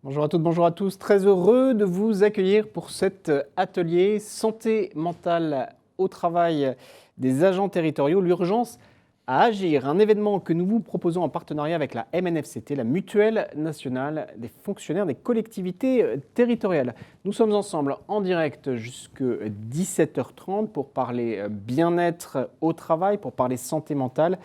Bonjour à toutes, bonjour à tous. Très heureux de vous accueillir pour cet atelier santé mentale au travail des agents territoriaux, l'urgence à agir. Un événement que nous vous proposons en partenariat avec la MNFCT, la Mutuelle nationale des fonctionnaires des collectivités territoriales. Nous sommes ensemble en direct jusqu'à 17h30 pour parler bien-être au travail, pour parler santé mentale.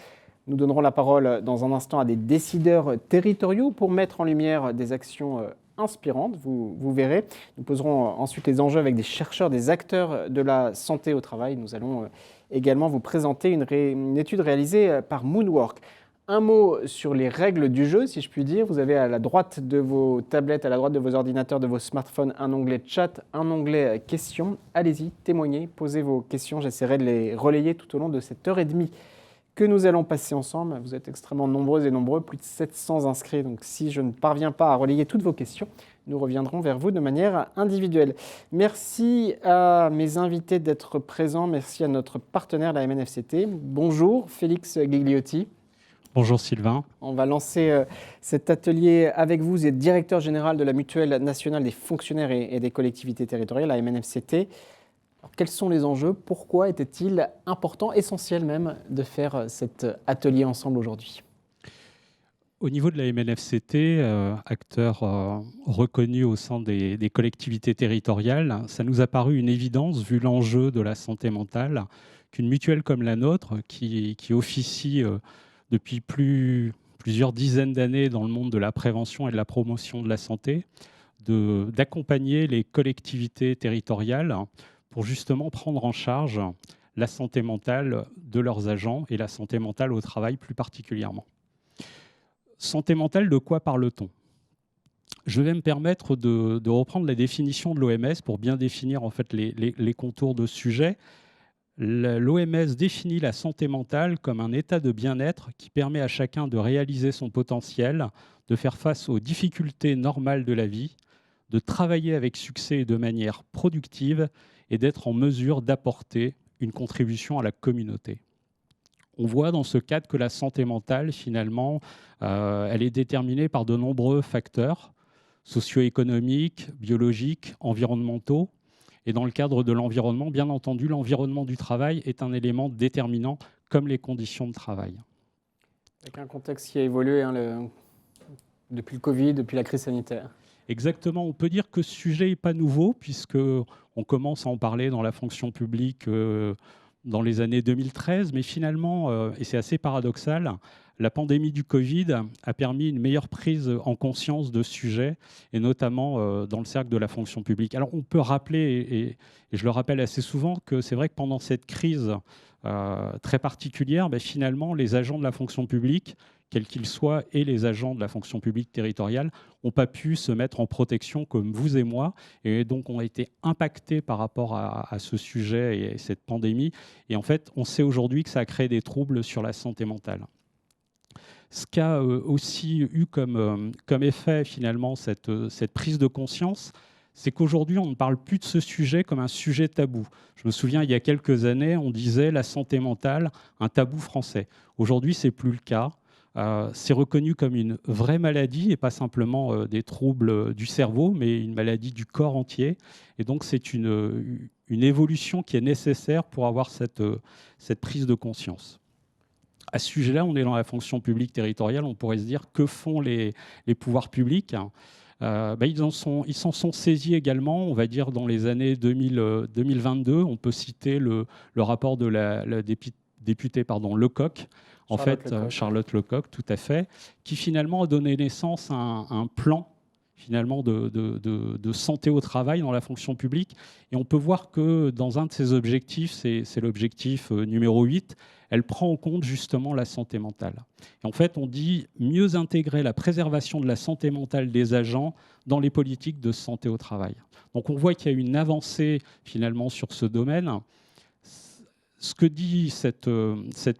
Nous donnerons la parole dans un instant à des décideurs territoriaux pour mettre en lumière des actions inspirantes, vous verrez. Nous poserons ensuite les enjeux avec des chercheurs, des acteurs de la santé au travail. Nous allons également vous présenter une étude réalisée par Moonwork. Un mot sur les règles du jeu, si je puis dire. Vous avez à la droite de vos tablettes, à la droite de vos ordinateurs, de vos smartphones, un onglet chat, un onglet questions. Allez-y, témoignez, posez vos questions. J'essaierai de les relayer tout au long de cette heure et demie que nous allons passer ensemble. Vous êtes extrêmement nombreuses et nombreux, plus de 700 inscrits. Donc si je ne parviens pas à relayer toutes vos questions, nous reviendrons vers vous de manière individuelle. Merci à mes invités d'être présents. Merci à notre partenaire, la MNFCT. Bonjour, Félix Gigliotti. Bonjour Sylvain. On va lancer cet atelier avec vous. Vous êtes directeur général de la Mutuelle nationale des fonctionnaires et des collectivités territoriales, la MNFCT. Alors, quels sont les enjeux? Pourquoi était-il important, essentiel même, de faire cet atelier ensemble aujourd'hui? Au niveau de la MNFCT, acteur reconnu au sein des collectivités territoriales, ça nous a paru une évidence, vu l'enjeu de la santé mentale, qu'une mutuelle comme la nôtre, qui officie depuis plusieurs dizaines d'années dans le monde de la prévention et de la promotion de la santé, d'accompagner les collectivités territoriales pour justement prendre en charge la santé mentale de leurs agents et la santé mentale au travail plus particulièrement. Santé mentale, de quoi parle-t-on? Je vais me permettre de reprendre la définition de l'OMS pour bien définir en fait les contours de ce sujet. L'OMS définit la santé mentale comme un état de bien-être qui permet à chacun de réaliser son potentiel, de faire face aux difficultés normales de la vie, de travailler avec succès et de manière productive et d'être en mesure d'apporter une contribution à la communauté. On voit dans ce cadre que la santé mentale, finalement, elle est déterminée par de nombreux facteurs socio-économiques, biologiques, environnementaux. Et dans le cadre de l'environnement, bien entendu, l'environnement du travail est un élément déterminant, comme les conditions de travail. Avec un contexte qui a évolué depuis le Covid, depuis la crise sanitaire. Exactement, on peut dire que ce sujet n'est pas nouveau, puisqu'on commence à en parler dans la fonction publique dans les années 2013, mais finalement, et c'est assez paradoxal, la pandémie du Covid a permis une meilleure prise en conscience de ce sujet, et notamment dans le cercle de la fonction publique. Alors on peut rappeler, et je le rappelle assez souvent, que c'est vrai que pendant cette crise très particulière, finalement, les agents de la fonction publique, quels qu'ils soient, et les agents de la fonction publique territoriale n'ont pas pu se mettre en protection comme vous et moi, et donc ont été impactés par rapport à ce sujet et cette pandémie. Et en fait, on sait aujourd'hui que ça a créé des troubles sur la santé mentale. Ce qu'a aussi eu comme effet, finalement, cette prise de conscience, c'est qu'aujourd'hui, on ne parle plus de ce sujet comme un sujet tabou. Je me souviens, il y a quelques années, on disait la santé mentale, un tabou français. Aujourd'hui, ce n'est plus le cas. C'est reconnu comme une vraie maladie et pas simplement des troubles du cerveau, mais une maladie du corps entier. Et donc, c'est une évolution qui est nécessaire pour avoir cette prise de conscience. À ce sujet-là, on est dans la fonction publique territoriale. On pourrait se dire, que font les pouvoirs publics? Ils s'en sont saisis également, on va dire, dans les années 2022. On peut citer le rapport de la députée Lecoq, Charlotte Lecoq, tout à fait, qui finalement a donné naissance à un plan finalement de santé au travail dans la fonction publique. Et on peut voir que dans un de ses objectifs, c'est l'objectif numéro 8, elle prend en compte justement la santé mentale. Et en fait, on dit mieux intégrer la préservation de la santé mentale des agents dans les politiques de santé au travail. Donc on voit qu'il y a une avancée finalement sur ce domaine. Ce que dit cette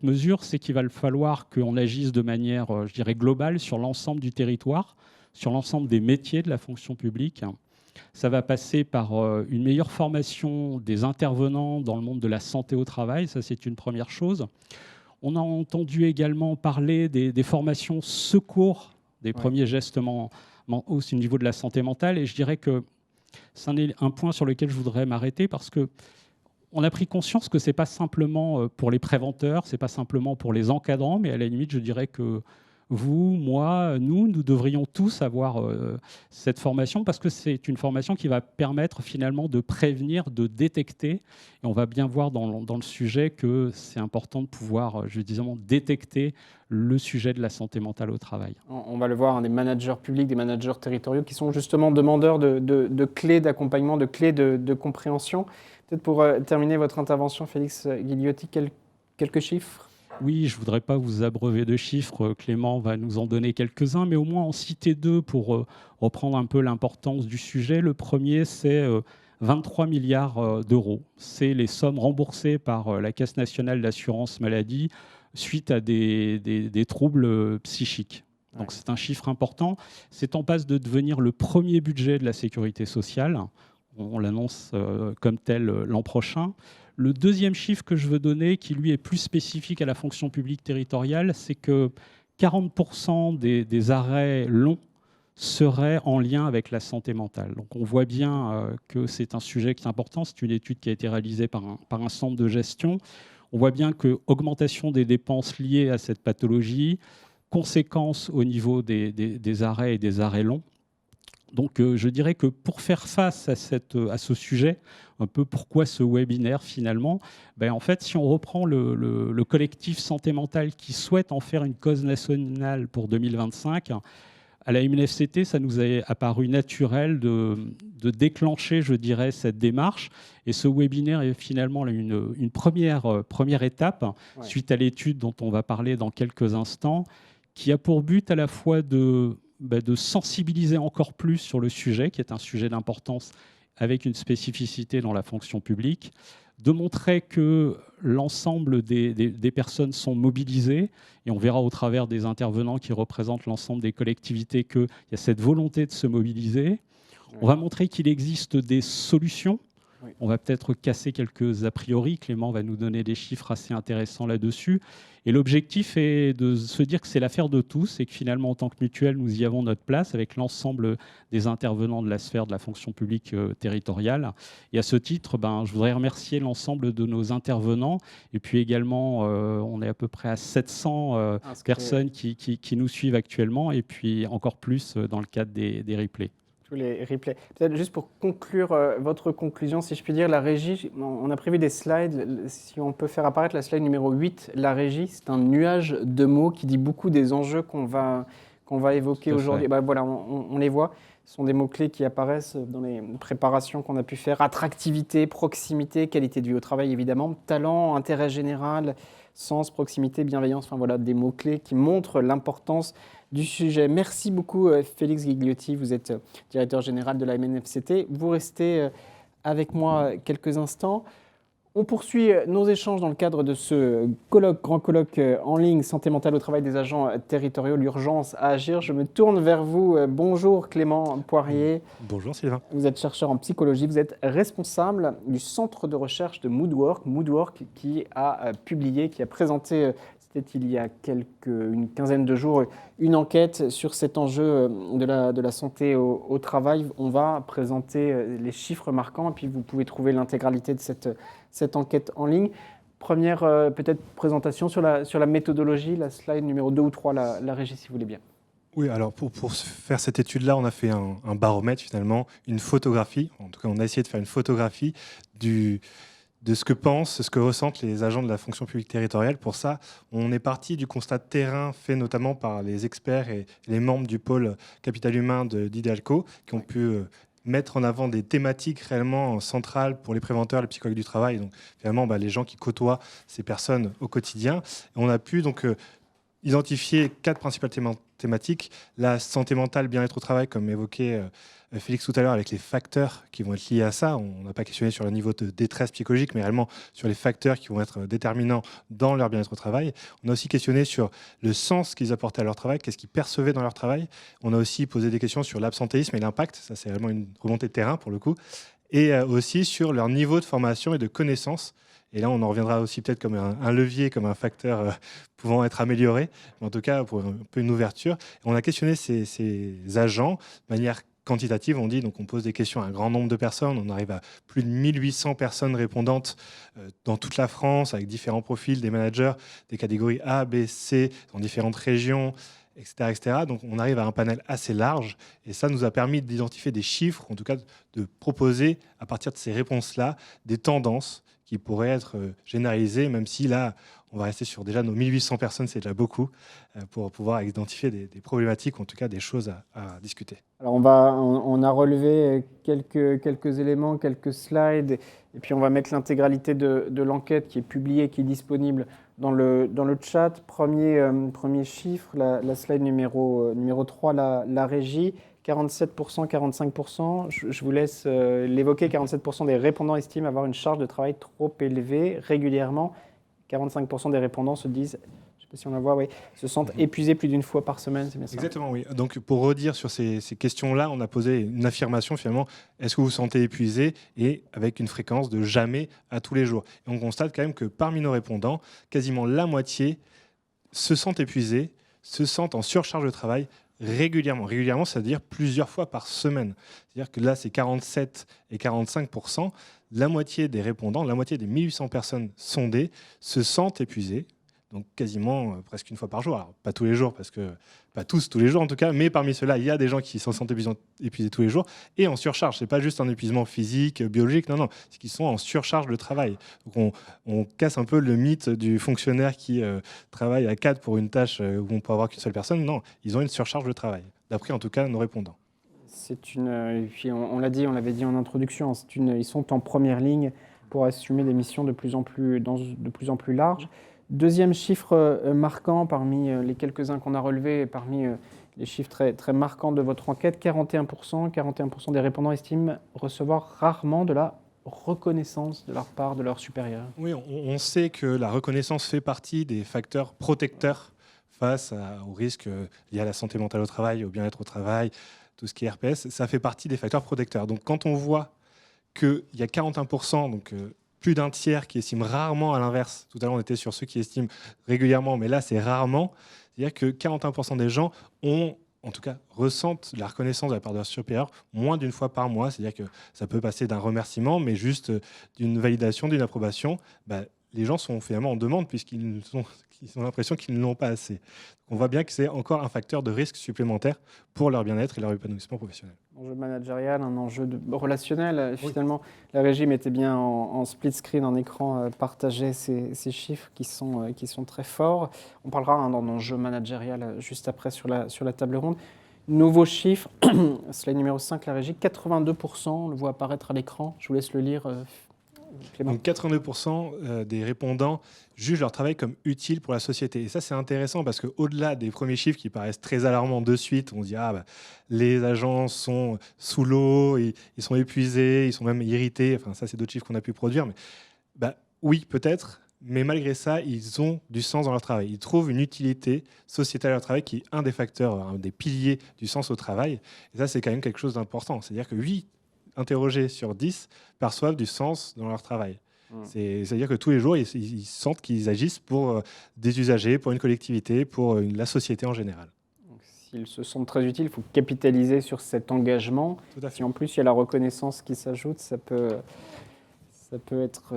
mesure, c'est qu'il va falloir qu'on agisse de manière, je dirais, globale sur l'ensemble du territoire, sur l'ensemble des métiers de la fonction publique. Ça va passer par une meilleure formation des intervenants dans le monde de la santé au travail, ça c'est une première chose. On a entendu également parler des formations secours, des premiers gestes hausse au niveau de la santé mentale. Et je dirais que c'est un point sur lequel je voudrais m'arrêter parce que on a pris conscience que ce n'est pas simplement pour les préventeurs, ce n'est pas simplement pour les encadrants, mais à la limite, je dirais que vous, moi, nous devrions tous avoir cette formation parce que c'est une formation qui va permettre finalement de prévenir, de détecter. Et on va bien voir dans le sujet que c'est important de pouvoir, je disais, détecter le sujet de la santé mentale au travail. On va le voir, des managers publics, des managers territoriaux qui sont justement demandeurs de clés d'accompagnement, de clés de compréhension. Peut-être pour terminer votre intervention, Félix Guigliotti, quelques chiffres ? Oui, je ne voudrais pas vous abreuver de chiffres. Clément va nous en donner quelques-uns, mais au moins en citer deux pour reprendre un peu l'importance du sujet. Le premier, c'est 23 milliards d'euros. C'est les sommes remboursées par la Caisse nationale d'assurance maladie suite à des troubles psychiques. Donc c'est un chiffre important. C'est en passe de devenir le premier budget de la sécurité sociale. On l'annonce comme tel l'an prochain. Le deuxième chiffre que je veux donner, qui lui est plus spécifique à la fonction publique territoriale, c'est que 40% des arrêts longs seraient en lien avec la santé mentale. Donc on voit bien que c'est un sujet qui est important. C'est une étude qui a été réalisée par un centre de gestion. On voit bien que augmentation des dépenses liées à cette pathologie, conséquences au niveau des arrêts et des arrêts longs. Donc je dirais que pour faire face à ce sujet, un peu pourquoi ce webinaire finalement, en fait, si on reprend le collectif Santé Mentale qui souhaite en faire une cause nationale pour 2025, à la MNFCT, ça nous est apparu naturel de déclencher, je dirais, cette démarche. Et ce webinaire est finalement une première étape, suite à l'étude dont on va parler dans quelques instants, qui a pour but à la fois de sensibiliser encore plus sur le sujet, qui est un sujet d'importance avec une spécificité dans la fonction publique, de montrer que l'ensemble des personnes sont mobilisées, et on verra au travers des intervenants qui représentent l'ensemble des collectivités qu'il y a cette volonté de se mobiliser. Oui. On va montrer qu'il existe des solutions. Oui. On va peut-être casser quelques a priori. Clément va nous donner des chiffres assez intéressants là-dessus. Et l'objectif est de se dire que c'est l'affaire de tous et que finalement, en tant que mutuelle, nous y avons notre place avec l'ensemble des intervenants de la sphère de la fonction publique territoriale. Et à ce titre, je voudrais remercier l'ensemble de nos intervenants. Et puis également, on est à peu près à 700 personnes qui nous suivent actuellement et puis encore plus dans le cadre des replays. Les replays. Peut-être juste pour conclure votre conclusion, si je puis dire, la régie, on a prévu des slides, si on peut faire apparaître la slide numéro 8, la régie, c'est un nuage de mots qui dit beaucoup des enjeux qu'on va évoquer aujourd'hui. Voilà, on les voit, ce sont des mots-clés qui apparaissent dans les préparations qu'on a pu faire, attractivité, proximité, qualité de vie au travail évidemment, talent, intérêt général, sens, proximité, bienveillance, enfin voilà, des mots-clés qui montrent l'importance du sujet. Merci beaucoup Félix Guigliotti, vous êtes directeur général de la MNFCT. Vous restez avec moi quelques instants. On poursuit nos échanges dans le cadre de ce grand colloque en ligne Santé mentale au travail des agents territoriaux, l'urgence à agir. Je me tourne vers vous. Bonjour Clément Poirier. Bonjour Sylvain. Vous êtes chercheur en psychologie, vous êtes responsable du centre de recherche de Moodwork qui a publié, qui a présenté il y a une quinzaine de jours, une enquête sur cet enjeu de la santé au travail. On va présenter les chiffres marquants et puis vous pouvez trouver l'intégralité de cette enquête en ligne. Première peut-être présentation sur la méthodologie, la slide numéro 2 ou 3, la régie si vous voulez bien. Oui, alors pour faire cette étude-là, on a fait un baromètre finalement, une photographie. En tout cas, on a essayé de faire une photographie de ce que pensent, ce que ressentent les agents de la fonction publique territoriale. Pour ça, on est parti du constat de terrain fait notamment par les experts et les membres du pôle capital humain d'Hidalgo qui ont pu mettre en avant des thématiques réellement centrales pour les préventeurs, les psychologues du travail, donc finalement les gens qui côtoient ces personnes au quotidien. Et on a pu donc identifier 4 principales thématiques. La santé mentale, bien-être au travail, comme évoqué Félix tout à l'heure, avec les facteurs qui vont être liés à ça. On n'a pas questionné sur le niveau de détresse psychologique, mais réellement sur les facteurs qui vont être déterminants dans leur bien-être au travail. On a aussi questionné sur le sens qu'ils apportaient à leur travail, qu'est-ce qu'ils percevaient dans leur travail. On a aussi posé des questions sur l'absentéisme et l'impact. Ça, c'est vraiment une remontée de terrain pour le coup. Et aussi sur leur niveau de formation et de connaissance. Et là, on en reviendra aussi peut-être comme un levier, comme un facteur pouvant être amélioré, mais en tout cas pour un peu une ouverture. Et on a questionné ces agents de manière quantitative, on dit, donc on pose des questions à un grand nombre de personnes, on arrive à plus de 1800 personnes répondantes dans toute la France, avec différents profils, des managers, des catégories A, B, C, dans différentes régions, etc., etc. Donc on arrive à un panel assez large, et ça nous a permis d'identifier des chiffres, en tout cas de proposer, à partir de ces réponses-là, des tendances qui pourraient être généralisées, même si là, on va rester sur déjà nos 1800 personnes, c'est déjà beaucoup, pour pouvoir identifier des problématiques, ou en tout cas des choses à discuter. Alors on a relevé quelques éléments, quelques slides, et puis on va mettre l'intégralité de l'enquête qui est publiée, qui est disponible dans le chat. Premier chiffre, la slide numéro 3, la régie, 47%, 45%. Je vous laisse l'évoquer. 47% des répondants estiment avoir une charge de travail trop élevée régulièrement. 45% des répondants se disent, je ne sais pas si on la voit, oui, se sentent épuisés plus d'une fois par semaine, c'est bien ça? Exactement, oui. Donc pour redire sur ces questions-là, on a posé une affirmation finalement, est-ce que vous vous sentez épuisé, et avec une fréquence de jamais à tous les jours. Et on constate quand même que parmi nos répondants, quasiment la moitié se sentent épuisés, se sentent en surcharge de travail régulièrement. Régulièrement, c'est-à-dire plusieurs fois par semaine. C'est-à-dire que là, c'est 47 et 45%. La moitié des répondants, la moitié des 1800 personnes sondées se sentent épuisées, donc quasiment presque une fois par jour. Alors, pas tous les jours, parce que pas tous les jours en tout cas, mais parmi ceux-là, il y a des gens qui s'en sentent épuisés tous les jours et en surcharge. C'est pas juste un épuisement physique, biologique, non, c'est qu'ils sont en surcharge de travail. Donc on casse un peu le mythe du fonctionnaire qui travaille à 4 pour une tâche où on peut avoir qu'une seule personne. Non, ils ont une surcharge de travail, d'après en tout cas nos répondants. Et puis on l'avait dit en introduction, ils sont en première ligne pour assumer des missions de plus en plus larges. Deuxième chiffre marquant parmi les quelques-uns qu'on a relevés, et parmi les chiffres très, très marquants de votre enquête, 41% des répondants estiment recevoir rarement de la reconnaissance de leur part, de leurs supérieurs. Oui, on sait que la reconnaissance fait partie des facteurs protecteurs face aux risques liés à la santé mentale au travail, au bien-être au travail, tout ce qui est RPS. Ça fait partie des facteurs protecteurs. Donc quand on voit qu'il y a 41%, donc plus d'un tiers qui estiment rarement, à l'inverse. Tout à l'heure, on était sur ceux qui estiment régulièrement, mais là, c'est rarement. C'est-à-dire que 41% des gens en tout cas, ressentent la reconnaissance de la part de leur supérieur moins d'une fois par mois. C'est-à-dire que ça peut passer d'un remerciement, mais juste d'une validation, d'une approbation. Les gens sont finalement en demande puisqu'ils ont l'impression qu'ils ne l'ont pas assez. On voit bien que c'est encore un facteur de risque supplémentaire pour leur bien-être et leur épanouissement professionnel. Un enjeu managérial, un enjeu relationnel. Finalement, la régie mettait bien en split screen, en écran partagé ces chiffres qui sont très forts. On parlera d'un enjeu managérial juste après sur la table ronde. Nouveau chiffre, slide numéro 5, la régie, 82%, on le voit apparaître à l'écran. Je vous laisse le lire. Clément. Donc 82% des répondants jugent leur travail comme utile pour la société. Et ça, c'est intéressant parce qu'au-delà des premiers chiffres qui paraissent très alarmants de suite, on se dit les agents sont sous l'eau, ils sont épuisés, ils sont même irrités. Enfin, ça, c'est d'autres chiffres qu'on a pu produire. Mais, oui, peut-être, mais malgré ça, ils ont du sens dans leur travail. Ils trouvent une utilité sociétale à leur travail qui est un des facteurs, un des piliers du sens au travail. Et ça, c'est quand même quelque chose d'important. C'est-à-dire que 8 interrogés sur 10 perçoivent du sens dans leur travail. C'est-à-dire que tous les jours, ils sentent qu'ils agissent pour des usagers, pour une collectivité, pour la société en général. Donc, s'ils se sentent très utiles, il faut capitaliser sur cet engagement. Si en plus il y a la reconnaissance qui s'ajoute, ça peut être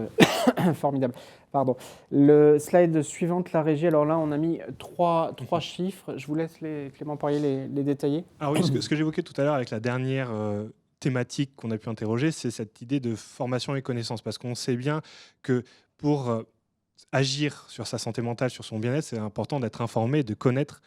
formidable. Pardon. Le slide suivante, la régie. Alors là, on a mis trois chiffres. Je vous laisse Clément Poirier les détailler. Ah oui, ce que j'évoquais tout à l'heure avec la dernière thématique qu'on a pu interroger, c'est cette idée de formation et connaissance. Parce qu'on sait bien que pour agir sur sa santé mentale, sur son bien-être, c'est important d'être informé, de connaître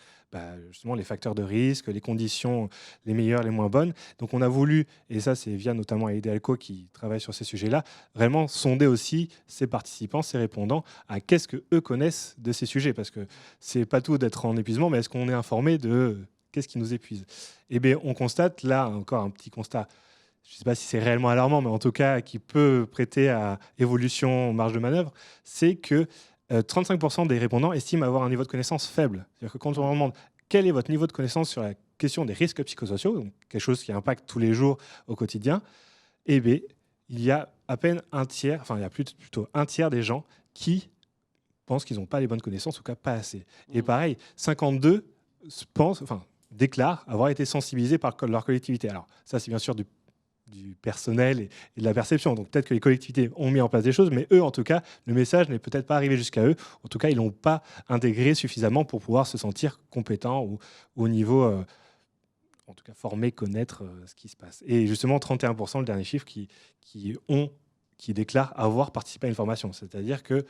justement les facteurs de risque, les conditions les meilleures, les moins bonnes. Donc on a voulu, et ça c'est via notamment Idealco qui travaille sur ces sujets-là, vraiment sonder aussi ces participants, ces répondants, à qu'est-ce qu'eux connaissent de ces sujets. Parce que c'est pas tout d'être en épuisement, mais est-ce qu'on est informé de qu'est-ce qui nous épuise? Eh bien, on constate, là encore un petit constat, je ne sais pas si c'est réellement alarmant, mais en tout cas qui peut prêter à évolution, marge de manœuvre, c'est que 35% des répondants estiment avoir un niveau de connaissance faible. C'est-à-dire que quand on leur demande quel est votre niveau de connaissance sur la question des risques psychosociaux, donc quelque chose qui impacte tous les jours au quotidien, eh bien, il y a à peine un tiers, enfin il y a plutôt un tiers des gens qui pensent qu'ils n'ont pas les bonnes connaissances, en tout cas pas assez. Et pareil, 52 déclarent avoir été sensibilisés par leur collectivité. Alors ça, c'est bien sûr du personnel et de la perception. Donc peut-être que les collectivités ont mis en place des choses, mais eux, en tout cas, le message n'est peut-être pas arrivé jusqu'à eux. En tout cas, ils ne l'ont pas intégré suffisamment pour pouvoir se sentir compétents ou au niveau, en tout cas, formé, connaître ce qui se passe. Et justement, 31%, le dernier chiffre, qui déclarent avoir participé à une formation. C'est-à-dire que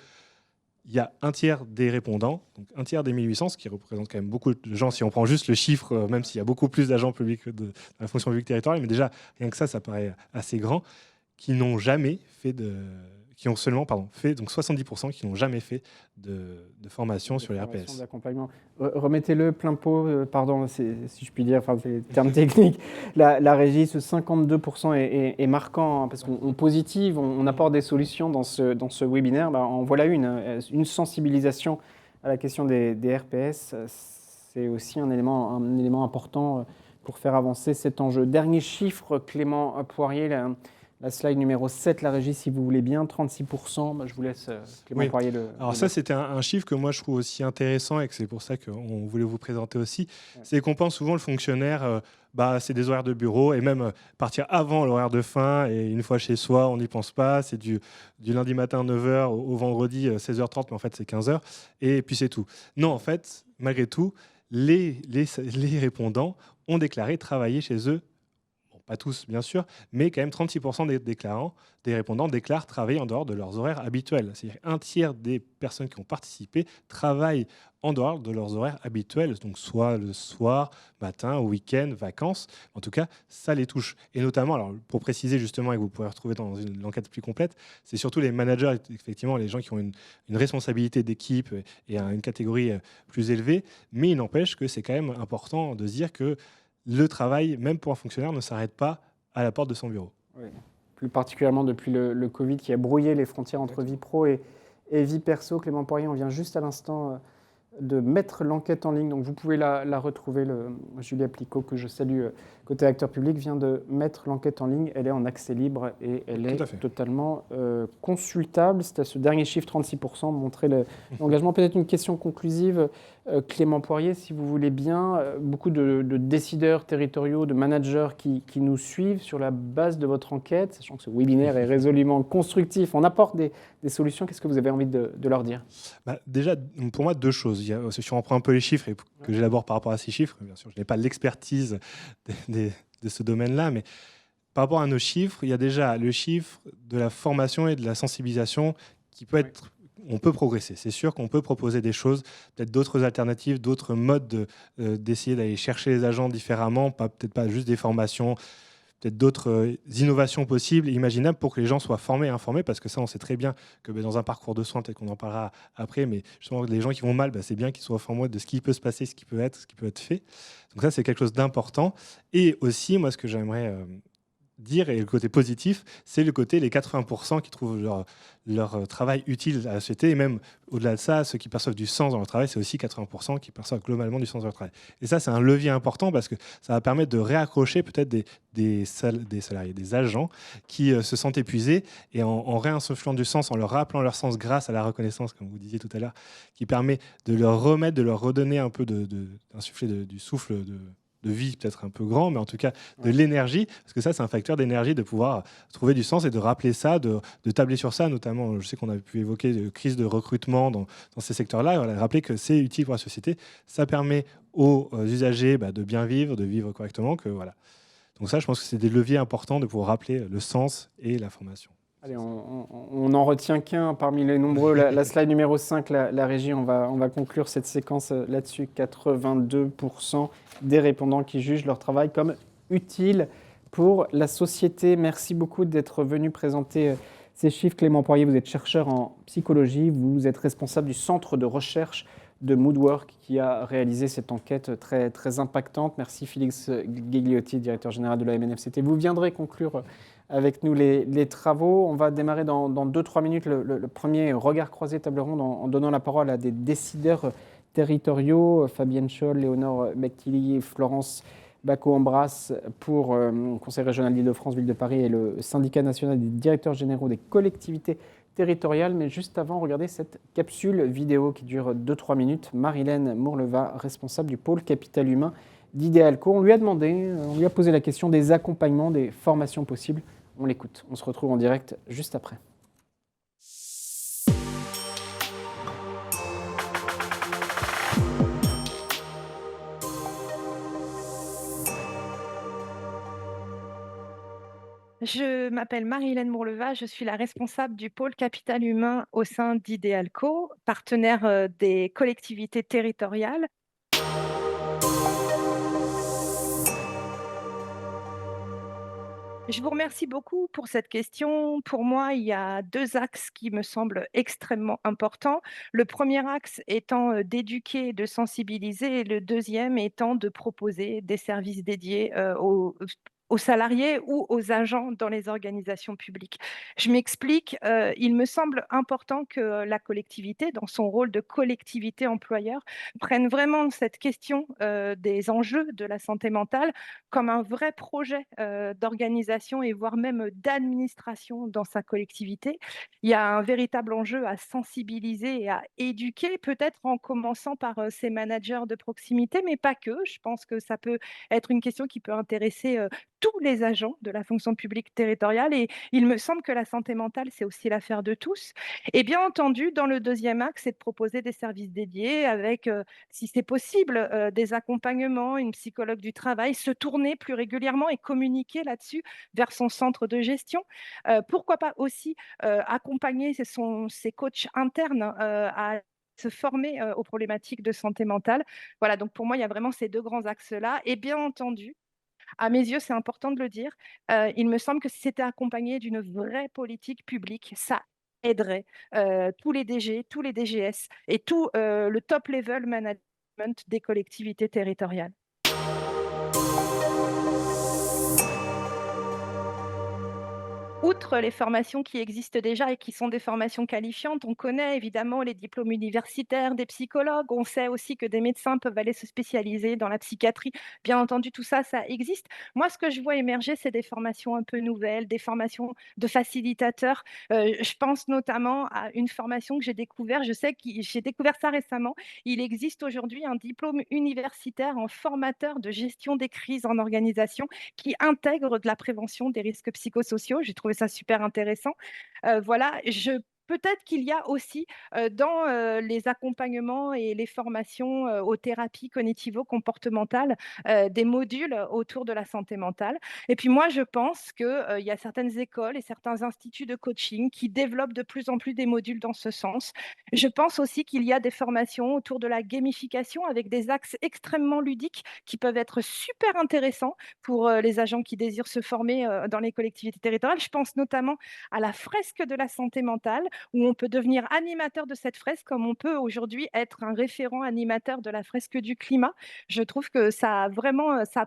il y a un tiers des répondants, donc un tiers des 1800, ce qui représente quand même beaucoup de gens, si on prend juste le chiffre, même s'il y a beaucoup plus d'agents publics de la fonction publique territoriale, mais déjà, rien que ça paraît assez grand, qui n'ont jamais fait qui ont seulement fait, donc 70% qui n'ont jamais fait de formation sur les RPS. D'accompagnement. Remettez-le plein pot, pardon, si je puis dire, c'est des termes techniques. La régie, ce 52% est marquant, hein, parce qu'on positive, on apporte des solutions dans ce webinaire. En voilà une sensibilisation à la question des RPS. C'est aussi un élément important pour faire avancer cet enjeu. Dernier chiffre, Clément Poirier, la slide numéro 7, la régie, si vous voulez bien, 36%. Je vous laisse, Clément Poirier. Alors ça, c'était un chiffre que moi, je trouve aussi intéressant et que c'est pour ça qu'on voulait vous présenter aussi. Ouais. C'est qu'on pense souvent le fonctionnaire, c'est des horaires de bureau et même partir avant l'horaire de fin et une fois chez soi, on n'y pense pas. C'est du lundi matin 9h au vendredi 16h30, mais en fait, c'est 15h. Et puis, c'est tout. Non, en fait, malgré tout, les répondants ont déclaré travailler chez eux. Pas tous, bien sûr, mais quand même 36% des répondants déclarent travailler en dehors de leurs horaires habituels. C'est-à-dire un tiers des personnes qui ont participé travaillent en dehors de leurs horaires habituels, donc soit le soir, matin, week-end, vacances. En tout cas, ça les touche. Et notamment, alors pour préciser justement, et que vous pourrez retrouver dans l'enquête plus complète, c'est surtout les managers, effectivement, les gens qui ont une responsabilité d'équipe et une catégorie plus élevée, mais il n'empêche que c'est quand même important de se dire que le travail, même pour un fonctionnaire, ne s'arrête pas à la porte de son bureau. Oui. Plus particulièrement depuis le Covid qui a brouillé les frontières entre vie pro et vie perso. Clément Poirier, on vient juste à l'instant de mettre l'enquête en ligne. Donc vous pouvez la retrouver. Julie Aplicot, que je salue, côté acteur public, vient de mettre l'enquête en ligne. Elle est en accès libre et elle est totalement consultable. C'était ce dernier chiffre, 36%, montrer l'engagement. Peut-être une question conclusive, Clément Poirier, si vous voulez bien. Beaucoup de décideurs territoriaux, de managers qui nous suivent sur la base de votre enquête, sachant que ce webinaire est résolument constructif. On apporte des solutions. Qu'est-ce que vous avez envie de leur dire ? Déjà, pour moi, deux choses. Si on reprend un peu les chiffres et que j'élabore par rapport à ces chiffres, bien sûr, je n'ai pas l'expertise de ce domaine-là, mais par rapport à nos chiffres, il y a déjà le chiffre de la formation et de la sensibilisation qui peut être... On peut progresser. C'est sûr qu'on peut proposer des choses, peut-être d'autres alternatives, d'autres modes d'essayer d'aller chercher les agents différemment, peut-être pas juste des formations, peut-être d'autres innovations possibles, imaginables, pour que les gens soient formés et informés, parce que ça, on sait très bien que dans un parcours de soins, peut-être qu'on en parlera après, mais justement, les gens qui vont mal, c'est bien qu'ils soient informés de ce qui peut se passer, ce qui peut être fait. Donc ça, c'est quelque chose d'important. Et aussi, moi, ce que j'aimerais dire, et le côté positif, c'est le côté les 80% qui trouvent leur travail utile à la société, et même au-delà de ça, ceux qui perçoivent du sens dans leur travail, c'est aussi 80% qui perçoivent globalement du sens dans leur travail. Et ça, c'est un levier important parce que ça va permettre de réaccrocher peut-être des salariés, des agents qui se sentent épuisés, et en réinsufflant du sens, en leur rappelant leur sens grâce à la reconnaissance, comme vous disiez tout à l'heure, qui permet de leur remettre, de leur redonner un peu d'insuffler du souffle de vie peut-être un peu grand, mais en tout cas de l'énergie, parce que ça, c'est un facteur d'énergie, de pouvoir trouver du sens et de rappeler ça, de tabler sur ça, notamment, je sais qu'on avait pu évoquer de crise de recrutement dans ces secteurs-là, et on a rappelé que c'est utile pour la société, ça permet aux usagers de bien vivre, de vivre correctement, que voilà. Donc ça, je pense que c'est des leviers importants de pouvoir rappeler le sens et la formation. Allez, on n'en retient qu'un parmi les nombreux. La slide numéro 5, la régie, on va conclure cette séquence là-dessus. 82% des répondants qui jugent leur travail comme utile pour la société. Merci beaucoup d'être venu présenter ces chiffres. Clément Poirier, vous êtes chercheur en psychologie. Vous êtes responsable du centre de recherche de Moodwork qui a réalisé cette enquête très, très impactante. Merci Félix Gigliotti, directeur général de la MNFCT. Vous viendrez conclure avec nous les travaux. On va démarrer dans 2-3 minutes le premier regard croisé table ronde en donnant la parole à des décideurs territoriaux, Fabienne Scholl, Léonore McKilly et Florence Baco-Embrasse pour le Conseil régional d'Île-de-France, Ville de Paris et le syndicat national des directeurs généraux des collectivités territoriales. Mais juste avant, regardez cette capsule vidéo qui dure 2-3 minutes. Marilène Mourleva, responsable du pôle capital humain d'Idéalco. On lui a posé la question des accompagnements, des formations possibles. On l'écoute. On se retrouve en direct juste après. Je m'appelle Marilène Mourleva, je suis la responsable du pôle capital humain au sein d'Idéalco, partenaire des collectivités territoriales. Je vous remercie beaucoup pour cette question. Pour moi, il y a 2 axes qui me semblent extrêmement importants. Le premier axe étant d'éduquer, de sensibiliser, et le deuxième étant de proposer des services dédiés aux salariés ou aux agents dans les organisations publiques. Je m'explique, il me semble important que la collectivité, dans son rôle de collectivité employeur, prenne vraiment cette question des enjeux de la santé mentale comme un vrai projet d'organisation et voire même d'administration dans sa collectivité. Il y a un véritable enjeu à sensibiliser et à éduquer, peut-être en commençant par ces managers de proximité, mais pas que. Je pense que ça peut être une question qui peut intéresser tous les agents de la fonction publique territoriale et il me semble que la santé mentale, c'est aussi l'affaire de tous. Et bien entendu, dans le deuxième axe, c'est de proposer des services dédiés avec, si c'est possible, des accompagnements, une psychologue du travail, se tourner plus régulièrement et communiquer là-dessus vers son centre de gestion. Pourquoi pas aussi accompagner ses coachs internes à se former aux problématiques de santé mentale. Voilà, donc pour moi, il y a vraiment ces 2 grands axes-là et bien entendu, à mes yeux, c'est important de le dire, il me semble que si c'était accompagné d'une vraie politique publique, ça aiderait, tous les DG, tous les DGS et tout, le top level management des collectivités territoriales. Outre les formations qui existent déjà et qui sont des formations qualifiantes, on connaît évidemment les diplômes universitaires des psychologues, on sait aussi que des médecins peuvent aller se spécialiser dans la psychiatrie. Bien entendu, tout ça, ça existe. Moi, ce que je vois émerger, c'est des formations un peu nouvelles, des formations de facilitateurs. Je pense notamment à une formation que j'ai découverte, j'ai découvert ça récemment. Il existe aujourd'hui un diplôme universitaire en formateur de gestion des crises en organisation qui intègre de la prévention des risques psychosociaux. J'ai trouvé ça super intéressant. Voilà, peut-être qu'il y a aussi dans les accompagnements et les formations aux thérapies cognitivo-comportementales des modules autour de la santé mentale. Et puis moi, je pense qu'il y a certaines écoles et certains instituts de coaching qui développent de plus en plus des modules dans ce sens. Je pense aussi qu'il y a des formations autour de la gamification avec des axes extrêmement ludiques qui peuvent être super intéressants pour les agents qui désirent se former dans les collectivités territoriales. Je pense notamment à la fresque de la santé mentale, où on peut devenir animateur de cette fresque, comme on peut aujourd'hui être un référent animateur de la fresque du climat. Je trouve que ça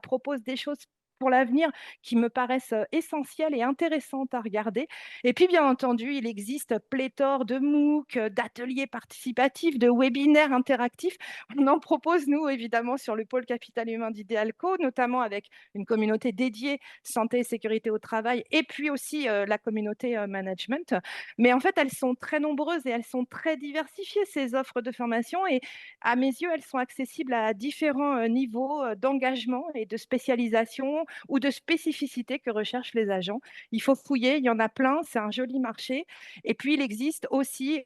propose des choses pour l'avenir qui me paraissent essentielles et intéressantes à regarder. Et puis, bien entendu, il existe pléthore de MOOC, d'ateliers participatifs, de webinaires interactifs. On en propose, nous, évidemment, sur le pôle capital humain d'Idéalco, notamment avec une communauté dédiée santé et sécurité au travail, et puis aussi la communauté management. Mais en fait, elles sont très nombreuses et elles sont très diversifiées, ces offres de formation. Et à mes yeux, elles sont accessibles à différents niveaux d'engagement et de spécialisation ou de spécificité que recherchent les agents. Il faut fouiller, il y en a plein, c'est un joli marché. Et puis, il existe aussi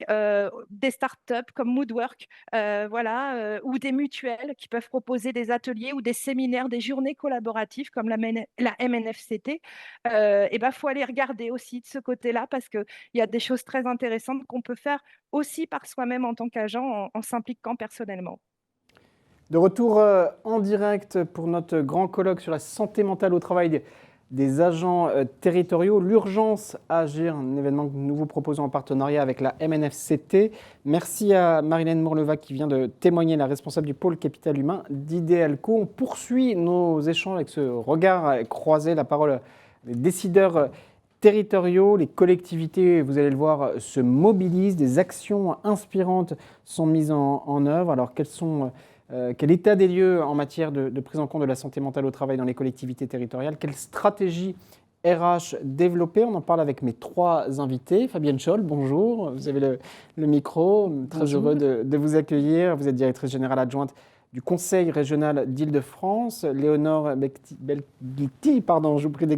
des startups comme Moodwork, ou des mutuelles qui peuvent proposer des ateliers ou des séminaires, des journées collaboratives comme la MNFCT. Et ben, faut aller regarder aussi de ce côté-là parce qu'il y a des choses très intéressantes qu'on peut faire aussi par soi-même en tant qu'agent en s'impliquant personnellement. De retour en direct pour notre grand colloque sur la santé mentale au travail des agents territoriaux. L'urgence à agir, un événement que nous vous proposons en partenariat avec la MNFCT. Merci à Marilène Mourleva qui vient de témoigner, la responsable du pôle capital humain d'Idéalco. On poursuit nos échanges avec ce regard croisé, la parole des décideurs territoriaux, les collectivités, vous allez le voir, se mobilisent, des actions inspirantes sont mises en œuvre. Alors quelles sont quel état des lieux en matière de prise en compte de la santé mentale au travail dans les collectivités territoriales, quelle stratégie RH développée. On en parle avec mes 3 invités. Fabienne Scholl, bonjour, vous avez le micro, très Bonjour. heureux de vous accueillir. Vous êtes directrice générale adjointe du Conseil régional d'Île-de-France. Léonore Belghiti, pardon, je vous prie de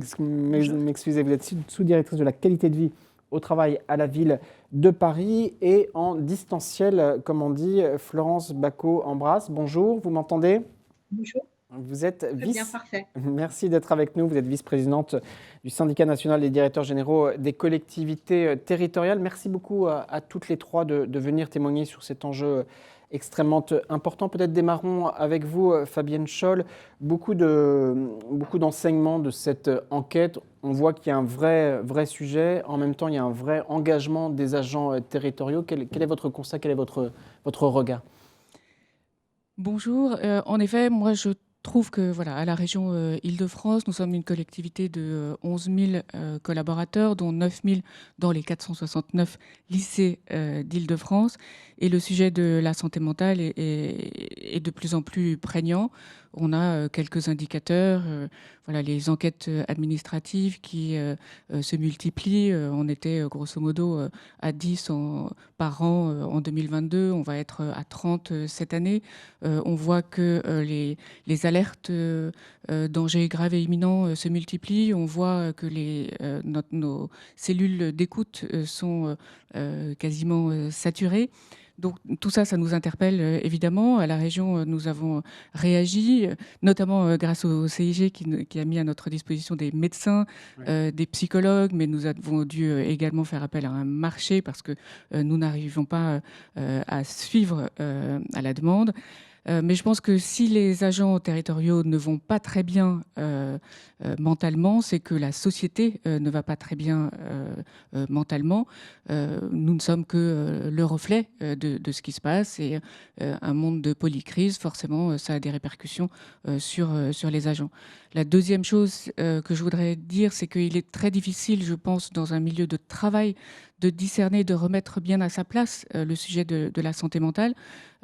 m'excuser, vous êtes sous-directrice de la qualité de vie au travail à la ville de Paris, et en distanciel, comme on dit, Florence Bacot-Ambras. Bonjour, vous m'entendez ? Bonjour. Vous êtes Bien, parfait. Merci d'être avec nous. Vous êtes vice-présidente du syndicat national des directeurs généraux des collectivités territoriales. Merci beaucoup à toutes les 3 de venir témoigner sur cet enjeu extrêmement important. Peut-être démarrons avec vous, Fabienne Scholl. Beaucoup d'enseignements de cette enquête. On voit qu'il y a un vrai sujet. En même temps, il y a un vrai engagement des agents territoriaux. Quel est votre constat? Quel est votre regard? Bonjour. En effet, moi, je trouve que voilà, à la région Île-de-France, nous sommes une collectivité de 11 000 collaborateurs, dont 9 000 dans les 469 lycées d'Île-de-France. Et le sujet de la santé mentale est de plus en plus prégnant. On a quelques indicateurs, voilà, les enquêtes administratives qui se multiplient. On était grosso modo à 10 par an en 2022. On va être à 30 cette année. On voit que les alertes dangers graves et imminents se multiplient. On voit que nos cellules d'écoute sont quasiment saturées. Donc tout ça, ça nous interpelle évidemment. À la région, nous avons réagi, notamment grâce au CIG qui a mis à notre disposition des médecins, des psychologues, mais nous avons dû également faire appel à un marché parce que nous n'arrivons pas à suivre à la demande. Mais je pense que si les agents territoriaux ne vont pas très bien mentalement, c'est que la société ne va pas très bien mentalement. Nous ne sommes que le reflet de ce qui se passe, et un monde de polycrise, forcément, ça a des répercussions sur les agents. La deuxième chose que je voudrais dire, c'est qu'il est très difficile, je pense, dans un milieu de travail, de discerner, de remettre bien à sa place le sujet de la santé mentale.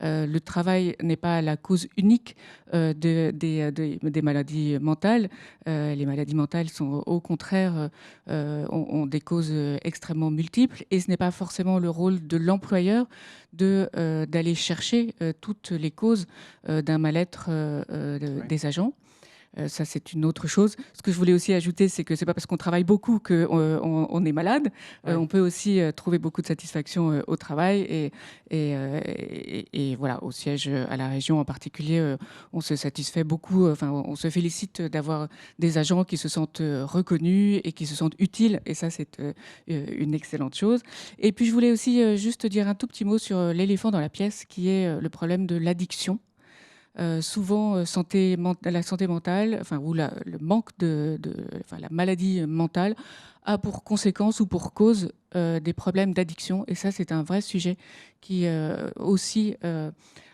Le travail n'est pas la cause unique des maladies mentales. Les maladies mentales sont au contraire ont des causes extrêmement multiples, et ce n'est pas forcément le rôle de l'employeur d'aller chercher toutes les causes d'un mal-être des agents. Ça, c'est une autre chose. Ce que je voulais aussi ajouter, c'est que c'est pas parce qu'on travaille beaucoup qu'on est malade. On peut aussi trouver beaucoup de satisfaction au travail, et voilà, au siège à la région en particulier, on se satisfait beaucoup. Enfin, on se félicite d'avoir des agents qui se sentent reconnus et qui se sentent utiles, et ça, c'est une excellente chose. Et puis, je voulais aussi juste dire un tout petit mot sur l'éléphant dans la pièce, qui est le problème de l'addiction. Souvent, la santé mentale, enfin, ou le manque la maladie mentale a pour conséquence ou pour cause des problèmes d'addiction. Et ça, c'est un vrai sujet qui aussi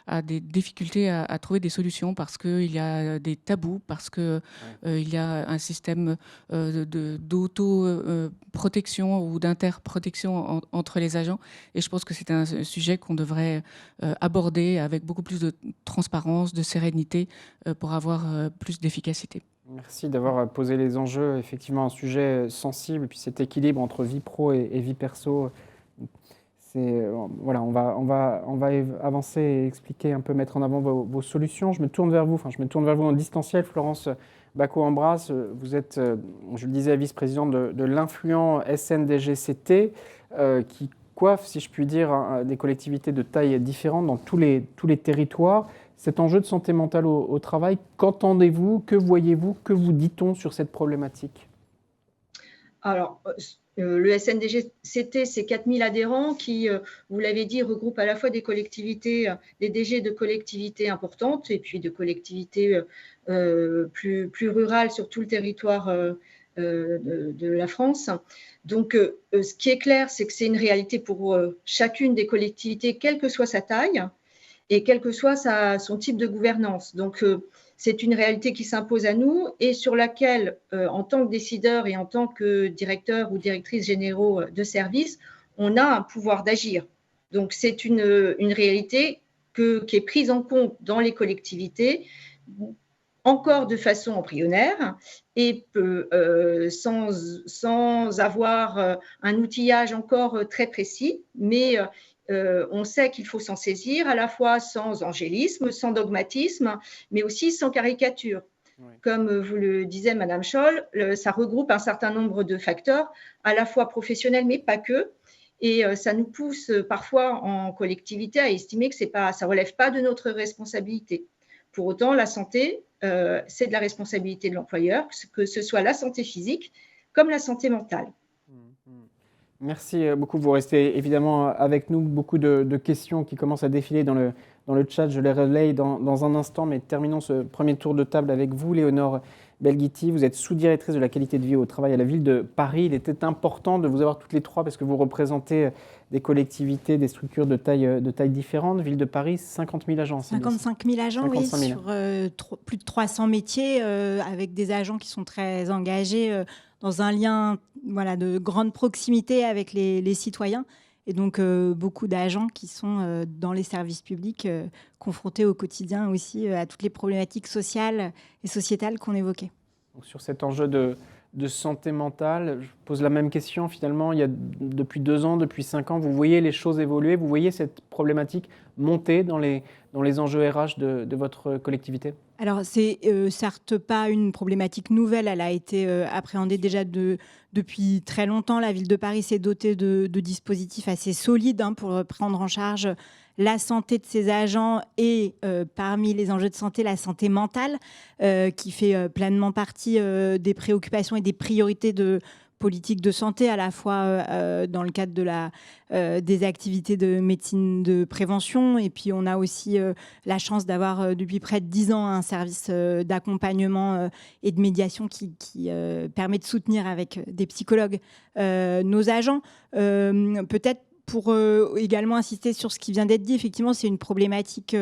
a des difficultés à trouver des solutions, parce qu'il y a des tabous, parce qu'il y a un système d'auto-protection ou d'interprotection entre les agents. Et je pense que c'est un sujet qu'on devrait aborder avec beaucoup plus de transparence, de sérénité, pour avoir plus d'efficacité. Merci d'avoir posé les enjeux. Effectivement, un sujet sensible, et puis cet équilibre entre vie pro et vie perso. Voilà, on va avancer et expliquer un peu, mettre en avant vos solutions. Je me tourne vers vous en distanciel, Florence Bacot-Ambras. Vous êtes, je le disais, vice-présidente de l'influent SNDG-CT, qui coiffe, si je puis dire, des collectivités de taille différente dans tous les territoires. Cet enjeu de santé mentale au travail, qu'entendez-vous, que voyez-vous, que vous dit-on sur cette problématique ? Alors, le SNDG-CT, c'est 4000 adhérents qui, vous l'avez dit, regroupent à la fois des collectivités, des DG de collectivités importantes, et puis de collectivités plus rurales sur tout le territoire de la France. Donc, ce qui est clair, c'est que c'est une réalité pour chacune des collectivités, quelle que soit sa taille et quel que soit son type de gouvernance. Donc, c'est une réalité qui s'impose à nous et sur laquelle, en tant que décideur et en tant que directeur ou directrice généraux de service, on a un pouvoir d'agir. Donc, c'est une réalité qui est prise en compte dans les collectivités, encore de façon embryonnaire et sans avoir un outillage encore très précis, mais on sait qu'il faut s'en saisir à la fois sans angélisme, sans dogmatisme, mais aussi sans caricature. Oui. Comme vous le disait Madame Scholl, ça regroupe un certain nombre de facteurs, à la fois professionnels, mais pas que. Et ça nous pousse parfois en collectivité à estimer que ça ne relève pas de notre responsabilité. Pour autant, la santé, c'est de la responsabilité de l'employeur, que ce soit la santé physique comme la santé mentale. Merci beaucoup. Vous restez évidemment avec nous. Beaucoup de questions qui commencent à défiler dans le chat. Je les relaye dans un instant, mais terminons ce premier tour de table avec vous, Léonore Belghiti. Vous êtes sous-directrice de la qualité de vie au travail à la ville de Paris. Il était important de vous avoir toutes les trois parce que vous représentez des collectivités, des structures de taille différentes. Ville de Paris, 50 000 agents. 55 000 agents, 55 000. Oui, sur plus de 300 métiers, avec des agents qui sont très engagés dans un lien de grande proximité avec les citoyens. Et donc, beaucoup d'agents qui sont dans les services publics, confrontés au quotidien aussi à toutes les problématiques sociales et sociétales qu'on évoquait. Donc, sur cet enjeu de santé mentale, je pose la même question finalement. Depuis 2 ans, depuis 5 ans, vous voyez les choses évoluer, vous voyez cette problématique monter dans les enjeux RH de votre collectivité ? Alors, c'est certes pas une problématique nouvelle, elle a été appréhendée déjà depuis très longtemps. La ville de Paris s'est dotée de dispositifs assez solides pour prendre en charge la santé de ses agents et parmi les enjeux de santé, la santé mentale, qui fait pleinement partie des préoccupations et des priorités de politique de santé, à la fois dans le cadre des activités de médecine de prévention. Et puis, on a aussi la chance d'avoir depuis près de 10 ans un service d'accompagnement et de médiation qui permet de soutenir avec des psychologues nos agents. Peut-être pour également insister sur ce qui vient d'être dit, effectivement, c'est une problématique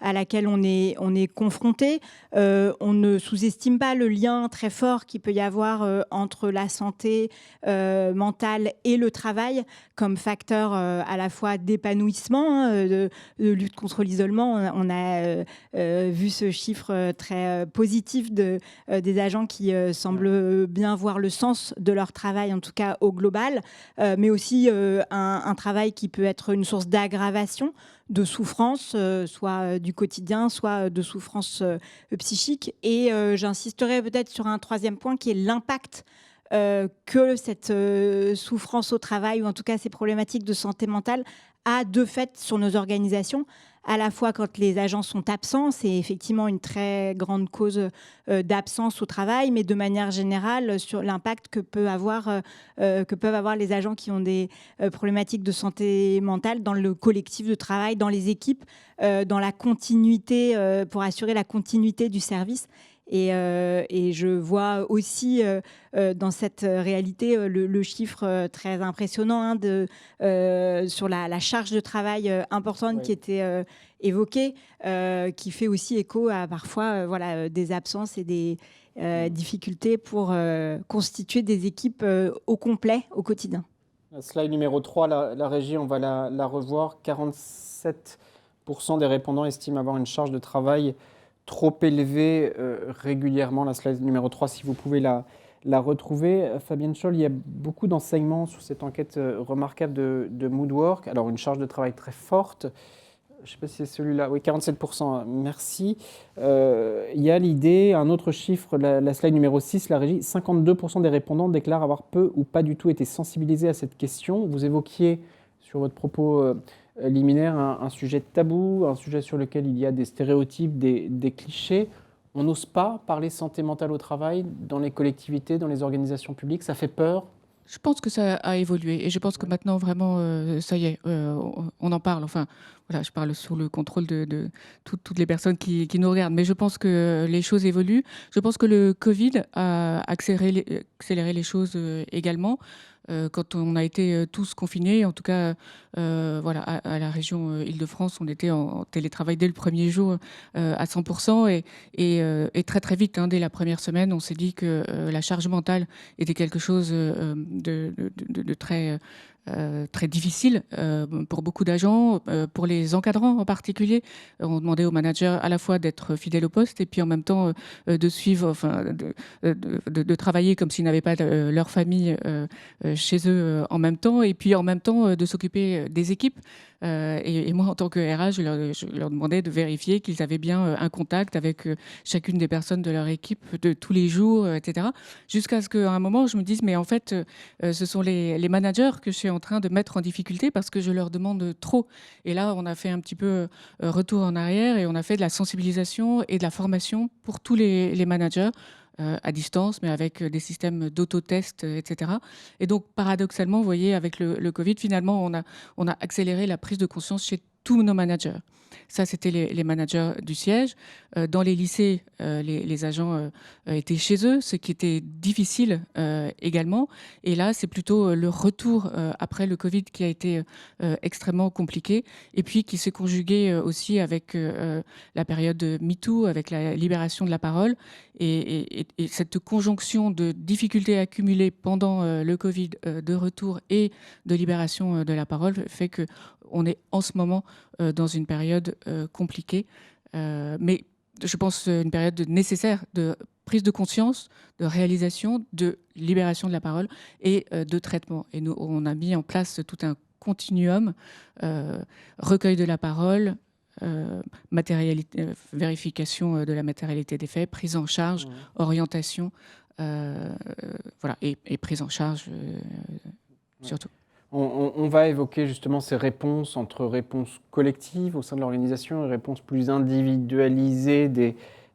à laquelle on est confronté. On ne sous-estime pas le lien très fort qu'il peut y avoir entre la santé mentale et le travail comme facteur à la fois d'épanouissement, de lutte contre l'isolement. On a vu ce chiffre très positif des agents qui semblent bien voir le sens de leur travail, en tout cas au global, mais aussi un travail qui peut être une source d'aggravation, de souffrance, soit du quotidien, soit de souffrance psychique. Et j'insisterai peut-être sur un troisième point qui est l'impact que cette souffrance au travail, ou en tout cas ces problématiques de santé mentale, a de fait sur nos organisations, à la fois quand les agents sont absents, c'est effectivement une très grande cause d'absence au travail, mais de manière générale sur l'impact que peuvent avoir les agents qui ont des problématiques de santé mentale dans le collectif de travail, dans les équipes, dans la continuité, pour assurer la continuité du service. Et je vois aussi dans cette réalité le chiffre très impressionnant sur la charge de travail importante qui était évoquée, qui fait aussi écho à parfois des absences et des difficultés pour constituer des équipes au complet au quotidien. La slide numéro 3, la régie, on va la revoir. 47% des répondants estiment avoir une charge de travail trop élevée régulièrement. La slide numéro 3, si vous pouvez la retrouver. Fabienne Scholl, il y a beaucoup d'enseignements sur cette enquête remarquable de Moodwork. Alors, une charge de travail très forte. Je ne sais pas si c'est celui-là. Oui, 47%. Merci. Il y a l'idée, un autre chiffre, la slide numéro 6, la régie, 52% des répondants déclarent avoir peu ou pas du tout été sensibilisés à cette question. Vous évoquiez sur votre propos liminaire un sujet tabou, un sujet sur lequel il y a des stéréotypes, des clichés. On n'ose pas parler santé mentale au travail dans les collectivités, dans les organisations publiques. Ça fait peur. Je pense que ça a évolué et je pense que maintenant vraiment ça y est, on en parle. Enfin voilà, je parle sous le contrôle de toutes les personnes qui nous regardent, mais je pense que les choses évoluent. Je pense que le Covid a accéléré les choses également. Quand on a été tous confinés, en tout cas à la région Île-de-France, on était en télétravail dès le premier jour à 100% et très très vite, dès la première semaine, on s'est dit que la charge mentale était quelque chose de très très difficile pour beaucoup d'agents, pour les encadrants en particulier. On demandait aux managers à la fois d'être fidèles au poste et puis en même temps de suivre, enfin, de travailler comme s'ils n'avaient pas leur famille chez eux en même temps, et puis en même temps de s'occuper des équipes. Et moi, en tant que RH, je leur demandais de vérifier qu'ils avaient bien un contact avec chacune des personnes de leur équipe de tous les jours, etc. Jusqu'à ce qu'à un moment, je me dise, mais en fait, ce sont les managers que je suis en train de mettre en difficulté parce que je leur demande trop. Et là, on a fait un petit peu retour en arrière et on a fait de la sensibilisation et de la formation pour tous les managers à distance, mais avec des systèmes d'autotest, etc. Et donc, paradoxalement, vous voyez, avec le Covid, finalement, on a accéléré la prise de conscience chez tous nos managers. Ça, c'était les managers du siège. Dans les lycées, les agents étaient chez eux, ce qui était difficile également. Et là, c'est plutôt le retour après le Covid qui a été extrêmement compliqué et puis qui s'est conjugué aussi avec la période de MeToo, avec la libération de la parole. Et cette conjonction de difficultés accumulées pendant le Covid, de retour et de libération de la parole fait qu'on est en ce moment dans une période compliquée. Mais je pense une période nécessaire de prise de conscience, de réalisation, de libération de la parole et de traitement. Et nous, on a mis en place tout un continuum, recueil de la parole, vérification de la matérialité des faits, prise en charge, orientation, voilà, et prise en charge surtout. On va évoquer justement ces réponses entre réponses collectives au sein de l'organisation et réponses plus individualisées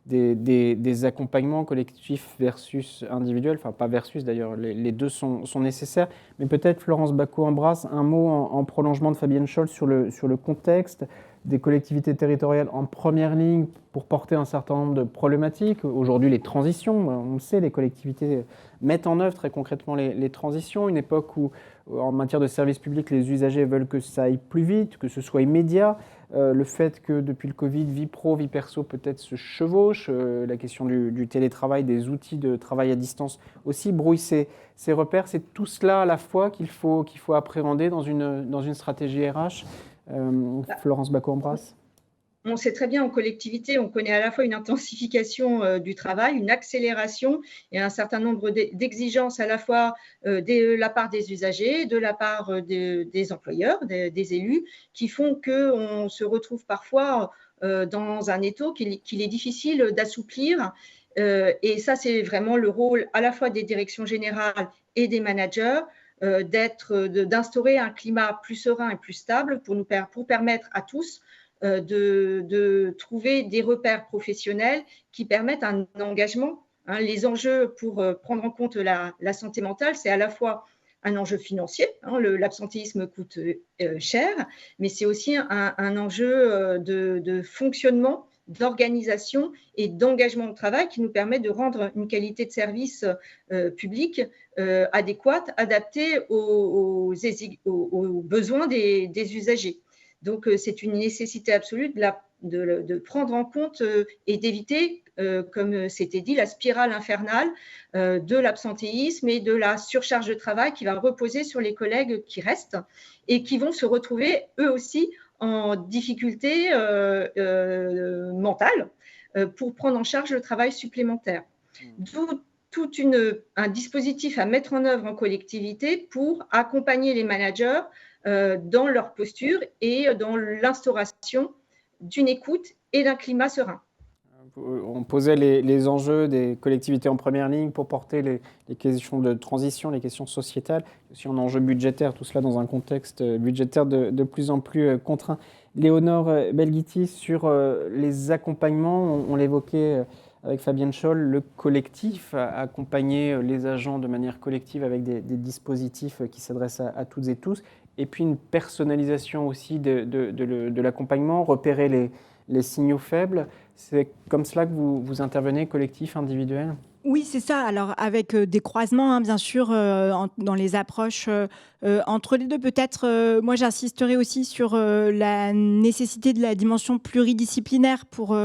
des accompagnements collectifs versus individuels. Enfin, pas versus d'ailleurs, les deux sont nécessaires. Mais peut-être, Florence Bacot-Ambras, un mot en prolongement de Fabienne Scholz sur le contexte des collectivités territoriales en première ligne pour porter un certain nombre de problématiques. Aujourd'hui, les transitions, on le sait, les collectivités mettent en œuvre très concrètement les transitions. Une époque où, en matière de services publics, les usagers veulent que ça aille plus vite, que ce soit immédiat. Le fait que depuis le Covid, vie pro, vie perso peut-être se chevauchent. La question du télétravail, des outils de travail à distance aussi brouille ces repères. C'est tout cela à la fois qu'il faut appréhender dans une stratégie RH. Florence Bacot-Ambras. On sait très bien en collectivité, on connaît à la fois une intensification du travail, une accélération et un certain nombre d'exigences à la fois de la part des usagers, de la part des employeurs, des élus, qui font qu'on se retrouve parfois dans un étau qu'il est difficile d'assouplir. Et ça, c'est vraiment le rôle à la fois des directions générales et des managers, d'instaurer un climat plus serein et plus stable pour permettre à tous de trouver des repères professionnels qui permettent un engagement. Les enjeux pour prendre en compte la santé mentale, c'est à la fois un enjeu financier, l'absentéisme coûte cher, mais c'est aussi un enjeu de fonctionnement, d'organisation et d'engagement au travail qui nous permet de rendre une qualité de service public adéquate, adaptée aux besoins des usagers. Donc, c'est une nécessité absolue de prendre en compte et d'éviter, comme c'était dit, la spirale infernale de l'absentéisme et de la surcharge de travail qui va reposer sur les collègues qui restent et qui vont se retrouver eux aussi en difficulté mentale pour prendre en charge le travail supplémentaire. D'où tout un dispositif à mettre en œuvre en collectivité pour accompagner les managers dans leur posture et dans l'instauration d'une écoute et d'un climat serein. On posait les enjeux des collectivités en première ligne pour porter les questions de transition, les questions sociétales, aussi un enjeu budgétaire, tout cela dans un contexte budgétaire de plus en plus contraint. Léonore Belghiti, sur les accompagnements, on l'évoquait avec Fabienne Scholz, le collectif, accompagner les agents de manière collective avec des dispositifs qui s'adressent à toutes et tous, et puis une personnalisation aussi de l'accompagnement, repérer les signaux faibles. C'est comme cela que vous intervenez, collectif, individuel ? Oui, c'est ça. Alors, avec des croisements, bien sûr, dans les approches Entre les deux, peut-être, moi j'insisterai aussi sur la nécessité de la dimension pluridisciplinaire pour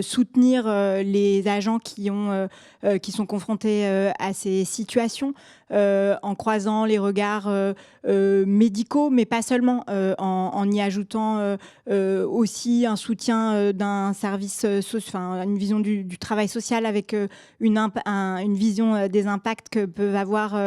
soutenir les agents qui sont confrontés à ces situations, en croisant les regards médicaux, mais pas seulement, en y ajoutant aussi un soutien d'un service, une vision du travail social avec une vision des impacts que peuvent avoir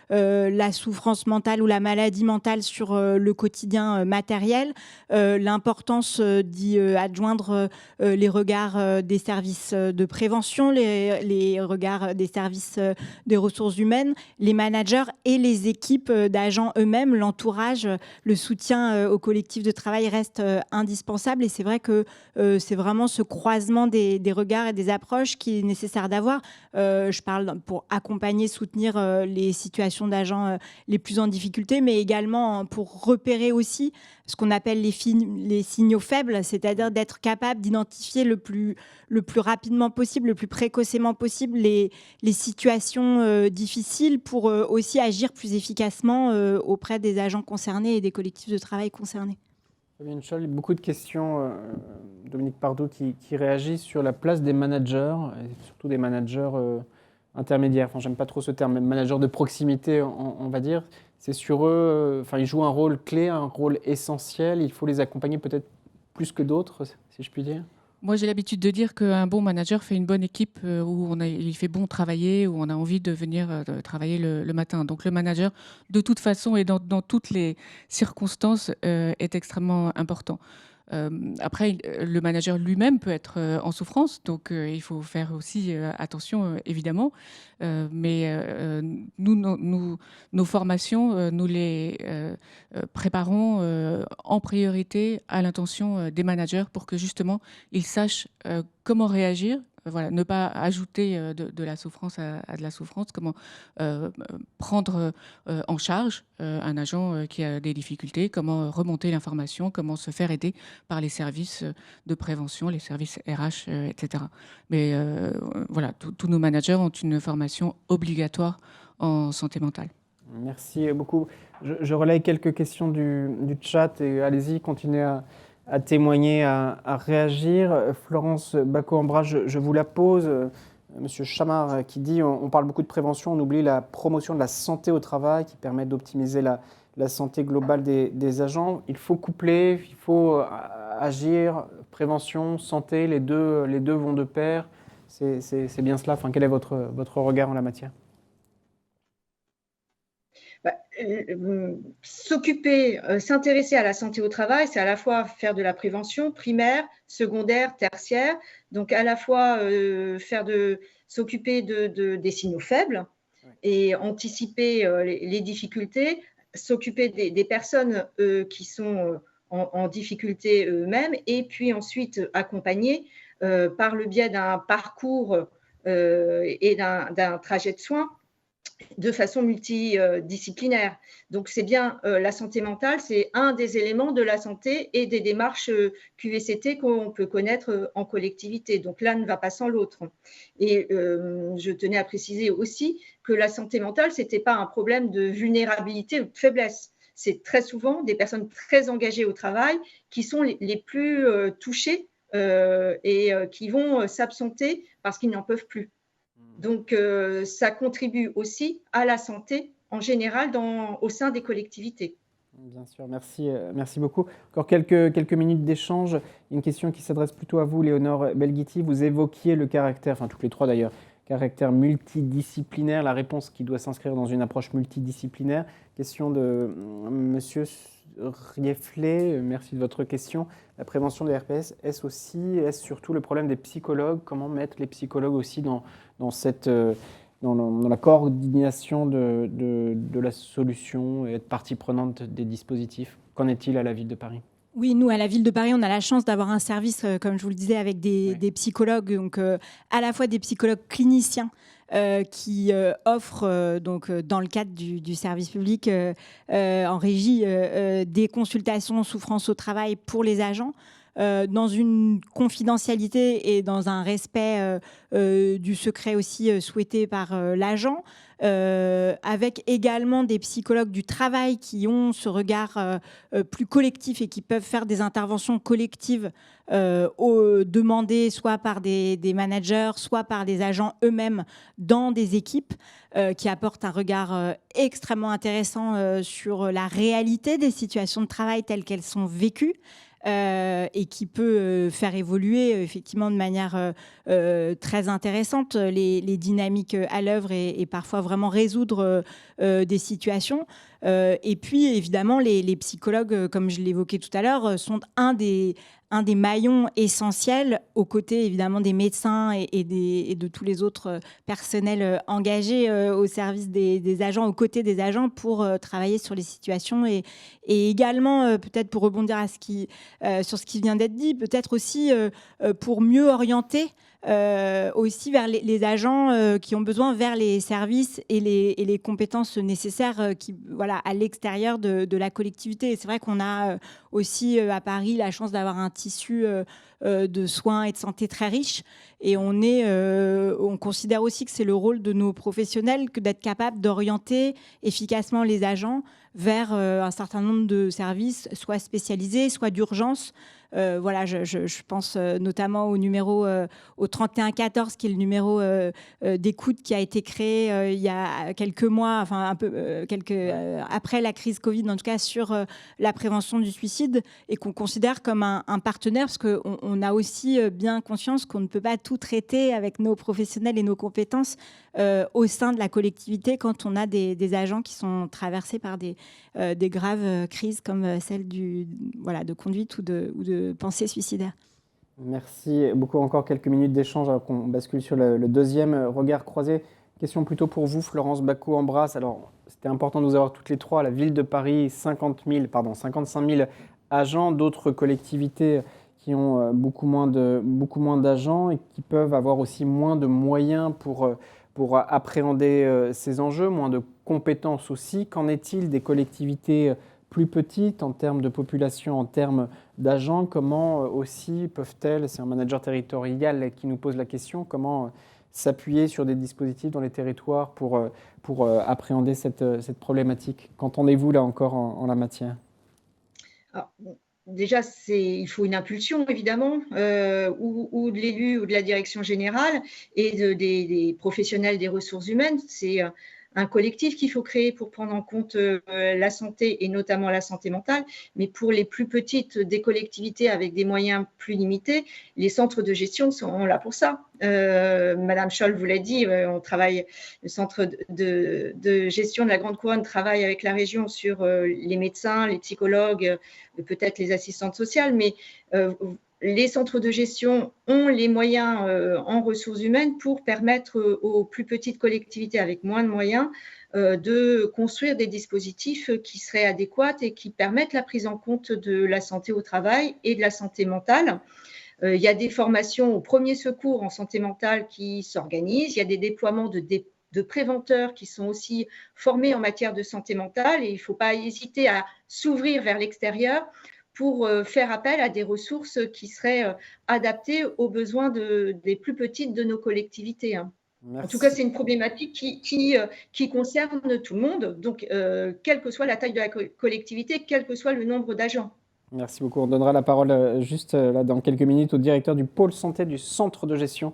la souffrance mentale ou la maladie mentale sur le quotidien matériel, l'importance d'y adjoindre les regards des services de prévention, les regards des services des ressources humaines, les managers et les équipes d'agents eux-mêmes, l'entourage, le soutien au collectif de travail reste indispensable. Et c'est vrai que c'est vraiment ce croisement des regards et des approches qui est nécessaire d'avoir. Je parle pour accompagner, soutenir les situations d'agents les plus en difficulté, mais également pour repérer aussi ce qu'on appelle les signaux faibles, c'est-à-dire d'être capable d'identifier le plus rapidement possible, le plus précocement possible les situations difficiles pour aussi agir plus efficacement auprès des agents concernés et des collectifs de travail concernés. Fabienne Scholl, beaucoup de questions, Dominique Pardoux, qui réagissent sur la place des managers, et surtout des managers intermédiaires. Enfin, j'aime pas trop ce terme, mais managers de proximité, on va dire. C'est sur eux, ils jouent un rôle clé, un rôle essentiel. Il faut les accompagner peut-être plus que d'autres, si je puis dire. Moi, j'ai l'habitude de dire qu'un bon manager fait une bonne équipe où il fait bon travailler, où on a envie de venir travailler le matin. Donc le manager, de toute façon et dans toutes les circonstances, est extrêmement important. Après, le manager lui-même peut être en souffrance, donc il faut faire aussi attention, évidemment. Mais nos formations, nous les préparons en priorité à l'intention des managers pour que justement ils sachent comment réagir. Voilà, ne pas ajouter de la souffrance à de la souffrance, comment prendre en charge un agent qui a des difficultés, comment remonter l'information, comment se faire aider par les services de prévention, les services RH, etc. Mais voilà, tous nos managers ont une formation obligatoire en santé mentale. Merci beaucoup. Je relaye quelques questions du chat et allez-y, continuez à témoigner, à réagir. Florence Bacco-Ambra, je vous la pose. Monsieur Chamard qui dit on parle beaucoup de prévention, on oublie la promotion de la santé au travail qui permet d'optimiser la santé globale des agents. Il faut coupler, il faut agir, prévention, santé, les deux vont de pair. C'est bien cela. Enfin, quel est votre regard en la matière ? S'intéresser à la santé au travail, c'est à la fois faire de la prévention primaire, secondaire, tertiaire, donc à la fois s'occuper des signaux faibles et anticiper les difficultés, s'occuper des personnes qui sont en difficulté eux-mêmes, et puis ensuite accompagner par le biais d'un parcours et d'un trajet de soins de façon multidisciplinaire. Donc c'est bien la santé mentale, c'est un des éléments de la santé et des démarches QVCT qu'on peut connaître en collectivité. Donc l'un ne va pas sans l'autre. Et je tenais à préciser aussi que la santé mentale, ce n'était pas un problème de vulnérabilité ou de faiblesse. C'est très souvent des personnes très engagées au travail qui sont les plus touchées et qui vont s'absenter parce qu'ils n'en peuvent plus. Donc, ça contribue aussi à la santé en général au sein des collectivités. Bien sûr, merci beaucoup. Encore quelques minutes d'échange. Une question qui s'adresse plutôt à vous, Léonore Belghiti. Vous évoquiez le caractère, enfin toutes les trois d'ailleurs, caractère multidisciplinaire, la réponse qui doit s'inscrire dans une approche multidisciplinaire. Question de Monsieur Riefflet, merci de votre question. La prévention des RPS, est-ce surtout le problème des psychologues ? Comment mettre les psychologues aussi dans la coordination de la solution et être partie prenante des dispositifs ? Qu'en est-il à la Ville de Paris ? Oui, nous, à la Ville de Paris, on a la chance d'avoir un service, comme je vous le disais, avec des psychologues, donc à la fois des psychologues cliniciens qui offrent, donc, dans le cadre du service public en régie, des consultations souffrance au travail pour les agents, dans une confidentialité et dans un respect du secret aussi souhaité par l'agent. avec également des psychologues du travail qui ont ce regard plus collectif et qui peuvent faire des interventions collectives demandées soit par des managers, soit par des agents eux-mêmes dans des équipes, qui apportent un regard extrêmement intéressant sur la réalité des situations de travail telles qu'elles sont vécues. Et qui peut faire évoluer effectivement de manière très intéressante les dynamiques à l'œuvre et parfois vraiment résoudre des situations. Et puis évidemment les psychologues, comme je l'évoquais tout à l'heure, sont un des maillons essentiels aux côtés évidemment des médecins et de tous les autres personnels engagés au service des agents, aux côtés des agents pour travailler sur les situations et également peut-être pour rebondir sur ce qui vient d'être dit, peut-être aussi pour mieux orienter aussi vers les agents qui ont besoin vers les services et les compétences nécessaires à l'extérieur de la collectivité. Et c'est vrai qu'on a aussi à Paris la chance d'avoir un tissu de soins et de santé très riche. Et on considère aussi que c'est le rôle de nos professionnels que d'être capable d'orienter efficacement les agents vers un certain nombre de services, soit spécialisés, soit d'urgence. Je pense notamment au numéro au 3114, qui est le numéro d'écoute qui a été créé il y a quelques mois, enfin un peu après la crise Covid, en tout cas sur la prévention du suicide, et qu'on considère comme un partenaire, parce qu'on a aussi bien conscience qu'on ne peut pas tout traiter avec nos professionnels et nos compétences au sein de la collectivité quand on a des agents qui sont traversés par des graves crises comme celle de conduite ou de pensée suicidaire. Merci beaucoup. Encore quelques minutes d'échange avant qu'on bascule sur le deuxième regard croisé. Question plutôt pour vous, Florence Bacot-Ambras. Alors, c'était important de vous avoir toutes les trois. La ville de Paris, 55 000 agents, d'autres collectivités qui ont beaucoup moins d'agents et qui peuvent avoir aussi moins de moyens pour appréhender ces enjeux, moins de compétences aussi. Qu'en est-il des collectivités plus petites en termes de population, en termes d'agents? Comment aussi peuvent-elles, c'est un manager territorial qui nous pose la question, comment s'appuyer sur des dispositifs dans les territoires pour appréhender cette problématique? Qu'entendez-vous là encore en la matière? Alors, déjà, il faut une impulsion, évidemment, ou de l'élu ou de la direction générale et des professionnels des ressources humaines. C'est un collectif qu'il faut créer pour prendre en compte la santé et notamment la santé mentale. Mais pour les plus petites des collectivités avec des moyens plus limités, les centres de gestion sont là pour ça. Madame Scholl vous l'a dit, le centre de gestion de la Grande Couronne travaille avec la région sur les médecins, les psychologues, peut-être les assistantes sociales, mais les centres de gestion ont les moyens en ressources humaines pour permettre aux plus petites collectivités avec moins de moyens de construire des dispositifs qui seraient adéquats et qui permettent la prise en compte de la santé au travail et de la santé mentale. Il y a des formations au premier secours en santé mentale qui s'organisent, il y a des déploiements de préventeurs qui sont aussi formés en matière de santé mentale, et il ne faut pas hésiter à s'ouvrir vers l'extérieur pour faire appel à des ressources qui seraient adaptées aux besoins des plus petites de nos collectivités. En tout cas, c'est une problématique qui concerne tout le monde, donc quelle que soit la taille de la collectivité, quel que soit le nombre d'agents. Merci beaucoup. On donnera la parole juste là dans quelques minutes au directeur du pôle santé du centre de gestion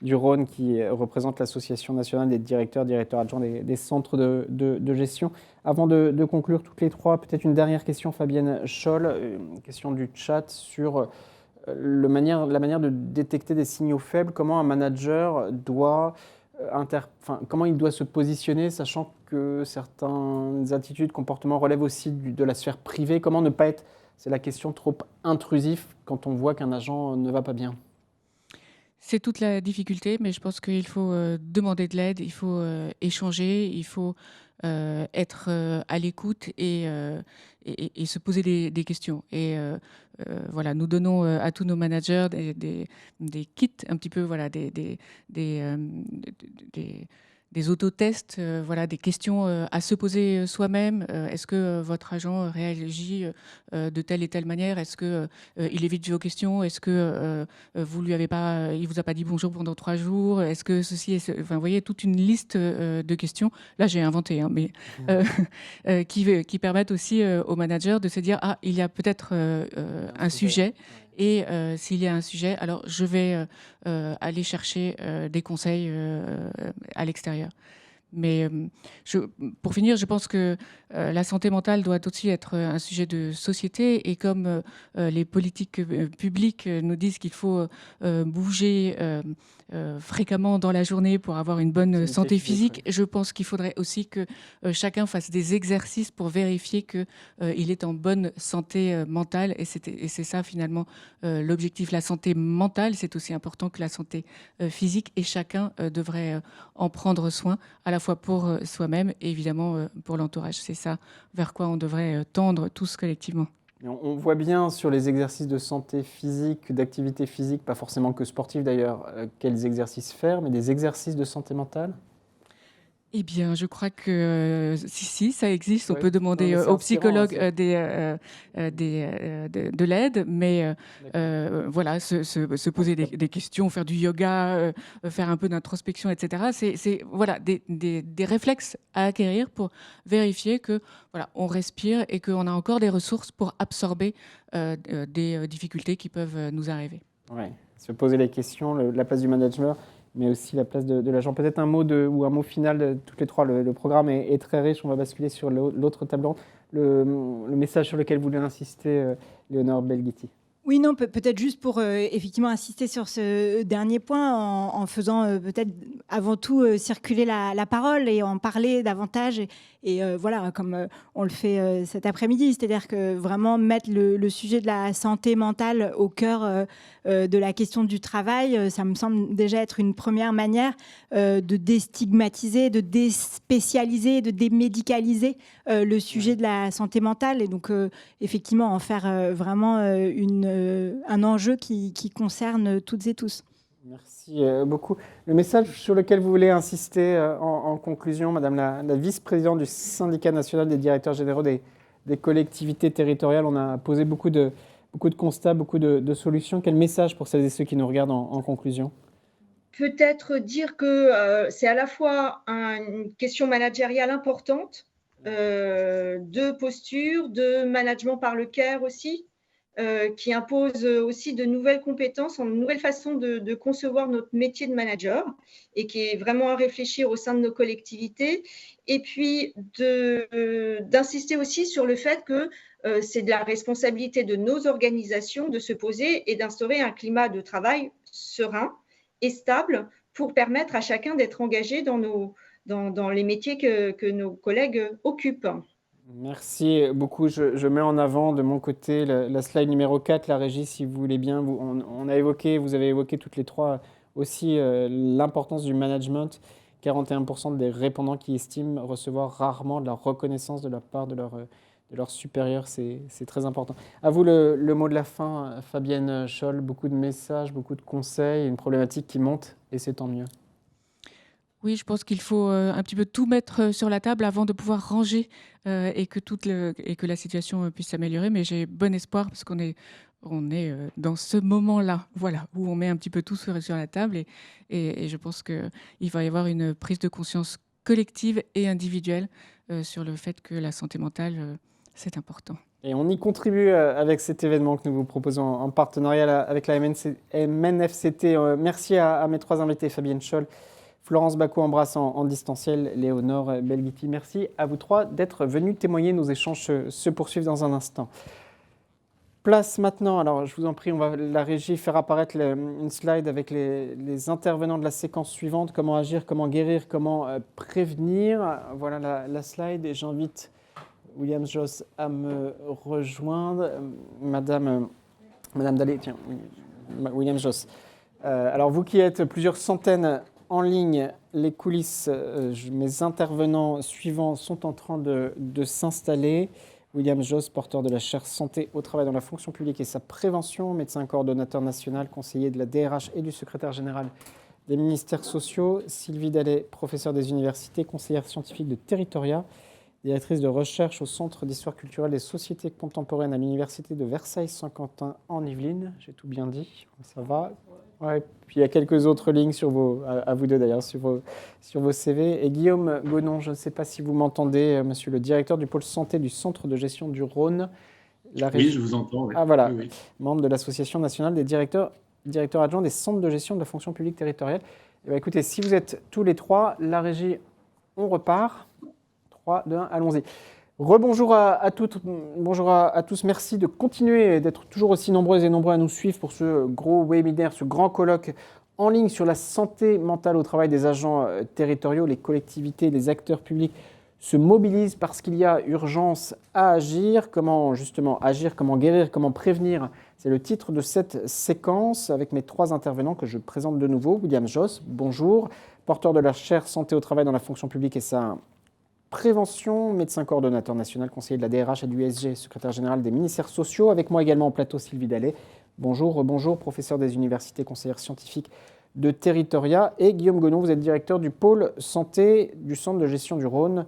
du Rhône, qui représente l'Association nationale des directeurs adjoints des centres de gestion. Avant de conclure toutes les trois, peut-être une dernière question, Fabienne Scholl, une question du chat sur la manière de détecter des signaux faibles. Comment un manager comment il doit se positionner, sachant que certaines attitudes, comportements relèvent aussi de la sphère privée. Comment ne pas être, c'est la question, trop intrusif quand on voit qu'un agent ne va pas bien? C'est toute la difficulté, mais je pense qu'il faut demander de l'aide, il faut échanger, il faut être à l'écoute et se poser des questions. Et voilà, nous donnons à tous nos managers des kits, un petit peu, voilà, des des autotests, voilà, des questions à se poser soi-même. Est-ce que votre agent réagit de telle et telle manière? Est-ce que il évite vos questions? Est-ce que il vous a pas dit bonjour pendant 3 jours? Est-ce que ceci enfin, vous voyez, toute une liste de questions. Là, j'ai inventé, hein, mais qui permettent aussi au manager de se dire ah, il y a peut-être un sujet. Et s'il y a un sujet, alors je vais aller chercher des conseils à l'extérieur. Mais pour finir, je pense que la santé mentale doit aussi être un sujet de société. Et comme les politiques publiques nous disent qu'il faut bouger fréquemment dans la journée pour avoir une bonne santé physique, je pense qu'il faudrait aussi que chacun fasse des exercices pour vérifier qu'il est en bonne santé mentale. Et c'est ça finalement l'objectif. La santé mentale, c'est aussi important que la santé physique. Et chacun devrait en prendre soin, à la fois pour soi-même et évidemment pour l'entourage. C'est ça vers quoi on devrait tendre tous collectivement. On voit bien sur les exercices de santé physique, d'activité physique, pas forcément que sportive d'ailleurs, quels exercices faire, mais des exercices de santé mentale. Eh bien, je crois que si, ça existe. On Ouais. peut demander Non, mais aux psychologues inspirant, de l'aide, mais voilà, se poser des questions, faire du yoga, faire un peu d'introspection, etc. C'est voilà, des réflexes à acquérir pour vérifier que voilà, on respire et qu'on a encore des ressources pour absorber des difficultés qui peuvent nous arriver. Oui, se poser les questions, la place du management, mais aussi la place de l'agent. Peut-être un mot final de toutes les trois. Le programme est très riche. On va basculer sur l'autre table ronde. Le message sur lequel vous voulez insister, Léonore Belghiti. Oui, non, peut-être juste pour effectivement insister sur ce dernier point en faisant peut-être avant tout circuler la parole et en parler davantage et voilà, comme on le fait cet après-midi, c'est-à-dire que vraiment mettre le sujet de la santé mentale au cœur de la question du travail, ça me semble déjà être une première manière de déstigmatiser, de déspécialiser, de démédicaliser le sujet de la santé mentale et donc effectivement en faire vraiment un enjeu qui concerne toutes et tous. Merci beaucoup. Le message sur lequel vous voulez insister en conclusion, Madame la vice-présidente du syndicat national des directeurs généraux des collectivités territoriales, on a posé beaucoup de constats, beaucoup de solutions. Quel message pour celles et ceux qui nous regardent en conclusion? Peut-être dire que c'est à la fois une question managériale importante, de posture, de management par le care aussi, qui impose aussi de nouvelles compétences, une nouvelle façon de concevoir notre métier de manager et qui est vraiment à réfléchir au sein de nos collectivités. Et puis d'insister aussi sur le fait que c'est de la responsabilité de nos organisations de se poser et d'instaurer un climat de travail serein et stable pour permettre à chacun d'être engagé dans les métiers que nos collègues occupent. Merci beaucoup. Je mets en avant de mon côté la slide numéro 4, la régie, si vous voulez bien. Vous avez évoqué toutes les trois aussi l'importance du management. 41% des répondants qui estiment recevoir rarement de la reconnaissance de la part de leur supérieur. C'est très important. À vous le mot de la fin, Fabienne Scholl. Beaucoup de messages, beaucoup de conseils, une problématique qui monte et c'est tant mieux. Oui, je pense qu'il faut un petit peu tout mettre sur la table avant de pouvoir ranger et que la situation puisse s'améliorer. Mais j'ai bon espoir parce qu'on est dans ce moment-là, voilà, où on met un petit peu tout sur la table et je pense qu'il va y avoir une prise de conscience collective et individuelle sur le fait que la santé mentale, c'est important. Et on y contribue avec cet événement que nous vous proposons en partenariat avec la MNFCT. Merci à mes trois invités, Fabienne Scholl, Florence Bacot embrasse en distanciel, Léonore Belghiti. Merci à vous trois d'être venus témoigner. Nos échanges se poursuivent dans un instant. Place maintenant, alors je vous en prie, on va la régie faire apparaître une slide avec les intervenants de la séquence suivante. Comment agir, comment guérir, comment prévenir. Voilà la slide et j'invite William Joss à me rejoindre. Madame Dallet, tiens, William Joss. Alors vous qui êtes plusieurs centaines en ligne, les coulisses, mes intervenants suivants sont en train de s'installer. William Joss, porteur de la chaire santé au travail dans la fonction publique et sa prévention, médecin coordonnateur national, conseiller de la DRH et du secrétaire général des ministères sociaux, Sylvie Dallet, professeure des universités, conseillère scientifique de Territoria, directrice de recherche au Centre d'histoire culturelle des sociétés contemporaines à l'Université de Versailles-Saint-Quentin en Yvelines. J'ai tout bien dit, ça va. Ouais, puis il y a quelques autres lignes sur à vous deux d'ailleurs, sur vos CV. Et Guillaume Gonon, je ne sais pas si vous m'entendez, monsieur le directeur du pôle santé du Centre de gestion du Rhône. Oui, je vous entends. Oui. Ah voilà, oui, oui. Membre de l'Association nationale des directeurs adjoints des centres de gestion de la fonction publique territoriale. Eh bien, écoutez, si vous êtes tous les trois, la régie, on repart. 3, 2, 1, allons-y. Rebonjour à toutes, bonjour à tous. Merci de continuer d'être toujours aussi nombreuses et nombreux à nous suivre pour ce gros webinaire, ce grand colloque en ligne sur la santé mentale au travail des agents territoriaux. Les collectivités, les acteurs publics se mobilisent parce qu'il y a urgence à agir. Comment justement agir, comment guérir, comment prévenir? C'est le titre de cette séquence avec mes 3 intervenants que je présente de nouveau. William Josse, bonjour, porteur de la chaire santé au travail dans la fonction publique et sa prévention, médecin coordonnateur national, conseiller de la DRH et du USG, secrétaire général des ministères sociaux. Avec moi également en plateau, Sylvie Dallet. Bonjour, bonjour, professeur des universités, conseillère scientifique de Territoria. Et Guillaume Gonon, vous êtes directeur du pôle santé du Centre de gestion du Rhône,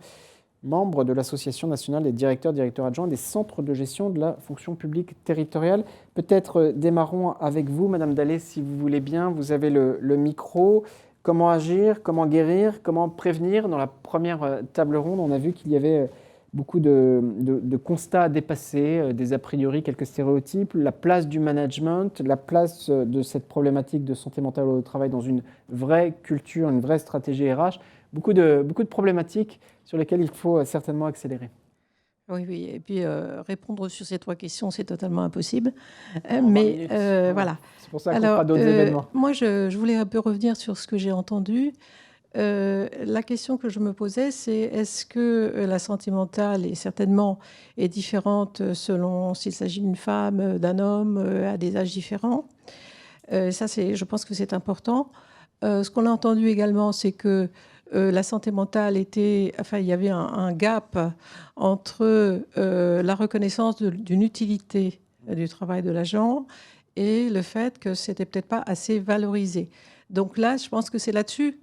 membre de l'Association nationale des directeurs adjoints des centres de gestion de la fonction publique territoriale. Peut-être démarrons avec vous, Madame Dallet, si vous voulez bien. Vous avez le micro. Comment agir, comment guérir, comment prévenir? Dans la première table ronde, on a vu qu'il y avait beaucoup de constats à dépasser, des a priori, quelques stéréotypes, la place du management, la place de cette problématique de santé mentale au travail dans une vraie culture, une vraie stratégie RH. Beaucoup de problématiques sur lesquelles il faut certainement accélérer. Oui, oui. Et puis répondre sur ces 3 questions, c'est totalement impossible. Mais voilà. C'est pour ça qu'on fera d'autres événements. Moi, je voulais un peu revenir sur ce que j'ai entendu. La question que je me posais, c'est est-ce que la santé mentale est différente selon s'il s'agit d'une femme, d'un homme, à des âges différents. Ça, je pense que c'est important. Ce qu'on a entendu également, c'est que la santé mentale il y avait un gap entre la reconnaissance d'une utilité du travail de l'agent et le fait que c'était peut-être pas assez valorisé. Donc là, je pense que c'est là-dessus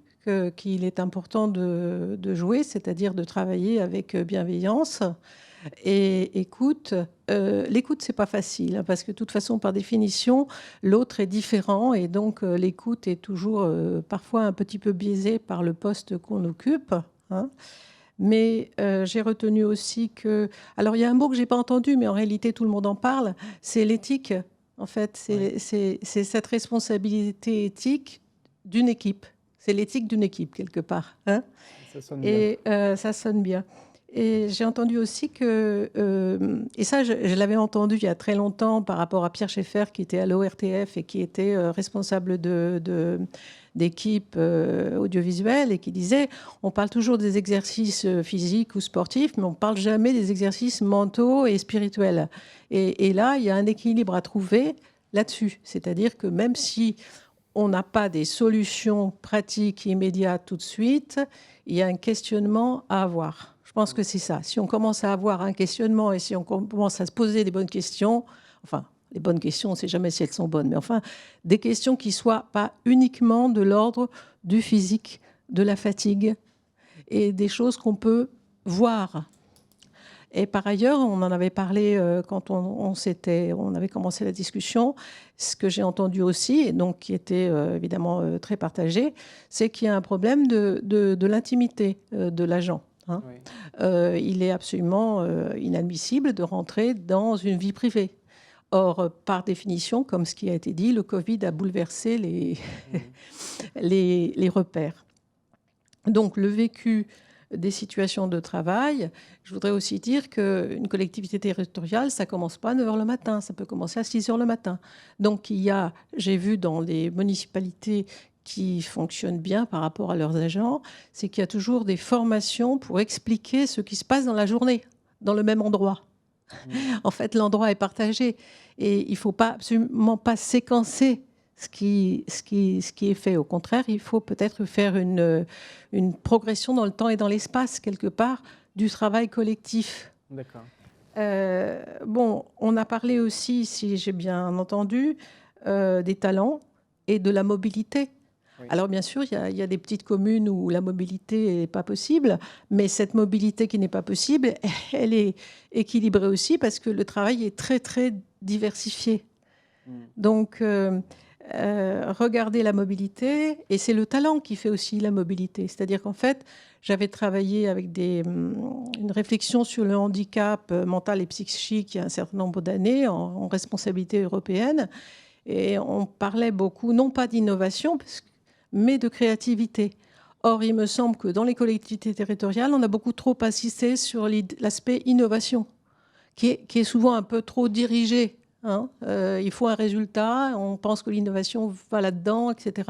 qu'il est important de jouer, c'est-à-dire de travailler avec bienveillance et écoute. L'écoute, c'est pas facile hein, parce que de toute façon, par définition, l'autre est différent et donc l'écoute est toujours parfois un petit peu biaisée par le poste qu'on occupe. Hein. Mais j'ai retenu aussi que... Alors, il y a un mot que j'ai pas entendu, mais en réalité, tout le monde en parle, c'est l'éthique. En fait, c'est cette responsabilité éthique d'une équipe. C'est l'éthique d'une équipe, quelque part. Hein. Ça sonne bien. Ça sonne bien. Et j'ai entendu aussi que, et ça je l'avais entendu il y a très longtemps par rapport à Pierre Schaeffer qui était à l'ORTF et qui était responsable d'équipe audiovisuelle et qui disait on parle toujours des exercices physiques ou sportifs mais on ne parle jamais des exercices mentaux et spirituels. Et là, il y a un équilibre à trouver là-dessus. C'est-à-dire que même si on n'a pas des solutions pratiques immédiates tout de suite, il y a un questionnement à avoir. Je pense que c'est ça. Si on commence à avoir un questionnement et si on commence à se poser des bonnes questions, enfin, les bonnes questions, on ne sait jamais si elles sont bonnes, mais enfin, des questions qui ne soient pas uniquement de l'ordre du physique, de la fatigue et des choses qu'on peut voir. Et par ailleurs, on en avait parlé quand on avait commencé la discussion. Ce que j'ai entendu aussi, et donc qui était évidemment très partagé, c'est qu'il y a un problème de l'intimité de l'agent. Hein. Oui. Il est absolument inadmissible de rentrer dans une vie privée. Or, par définition, comme ce qui a été dit, le Covid a bouleversé les repères. Donc, le vécu des situations de travail, je voudrais aussi dire qu'une collectivité territoriale, ça ne commence pas à 9h le matin, ça peut commencer à 6h le matin. Donc, j'ai vu dans les municipalités qui fonctionnent bien par rapport à leurs agents, c'est qu'il y a toujours des formations pour expliquer ce qui se passe dans la journée, dans le même endroit. En fait, l'endroit est partagé et il ne faut absolument pas séquencer ce qui est fait. Au contraire, il faut peut-être faire une progression dans le temps et dans l'espace, quelque part, du travail collectif. D'accord. On a parlé aussi, si j'ai bien entendu, des talents et de la mobilité. Oui. Alors bien sûr, il y a des petites communes où la mobilité n'est pas possible, mais cette mobilité qui n'est pas possible, elle est équilibrée aussi parce que le travail est très très diversifié. Donc, regarder la mobilité, et c'est le talent qui fait aussi la mobilité. C'est-à-dire qu'en fait, j'avais travaillé avec une réflexion sur le handicap mental et psychique il y a un certain nombre d'années en responsabilité européenne, et on parlait beaucoup, non pas d'innovation, mais de créativité. Or, il me semble que dans les collectivités territoriales, on a beaucoup trop insisté sur l'aspect innovation, qui est souvent un peu trop dirigé. Il faut un résultat, on pense que l'innovation va là-dedans, etc.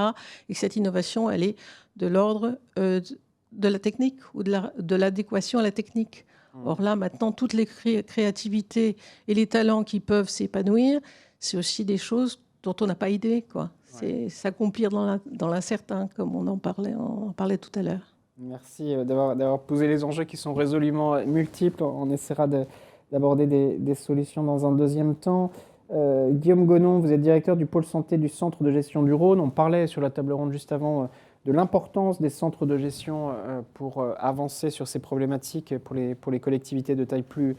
Et que cette innovation, elle est de l'ordre de la technique ou de l'adéquation à la technique. Or là, maintenant, toutes les créativités et les talents qui peuvent s'épanouir, c'est aussi des choses dont on n'a pas idée, quoi. C'est s'accomplir dans l'incertain, comme on en parlait tout à l'heure. Merci d'avoir posé les enjeux qui sont résolument multiples. On essaiera d'aborder des solutions dans un deuxième temps. Guillaume Gonon, vous êtes directeur du pôle santé du centre de gestion du Rhône. On parlait sur la table ronde juste avant de l'importance des centres de gestion pour avancer sur ces problématiques pour les collectivités de taille plus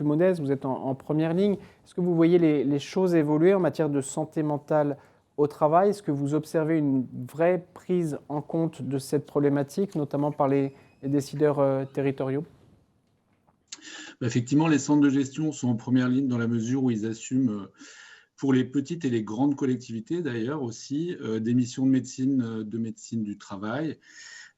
modeste. Vous êtes en première ligne. Est-ce que vous voyez les choses évoluer en matière de santé mentale au travail? Est-ce que vous observez une vraie prise en compte de cette problématique, notamment par les décideurs territoriaux? Effectivement, les centres de gestion sont en première ligne dans la mesure où ils assument, pour les petites et les grandes collectivités d'ailleurs aussi, des missions de médecine du travail,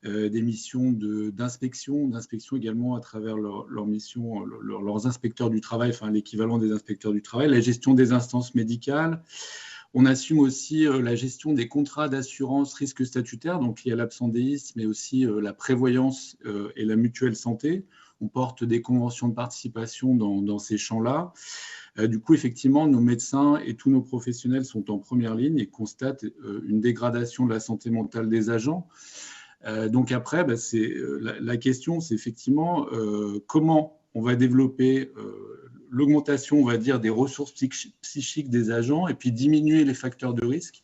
des missions d'inspection également à travers leurs missions, leurs inspecteurs du travail, enfin l'équivalent des inspecteurs du travail, la gestion des instances médicales. On assume aussi la gestion des contrats d'assurance risque statutaire, donc liés à l'absentéisme, mais aussi la prévoyance et la mutuelle santé. On porte des conventions de participation dans ces champs-là. Du coup, effectivement, nos médecins et tous nos professionnels sont en première ligne et constatent une dégradation de la santé mentale des agents. Donc après, la question, c'est effectivement comment on va développer l'augmentation, on va dire, des ressources psychiques des agents et puis diminuer les facteurs de risque.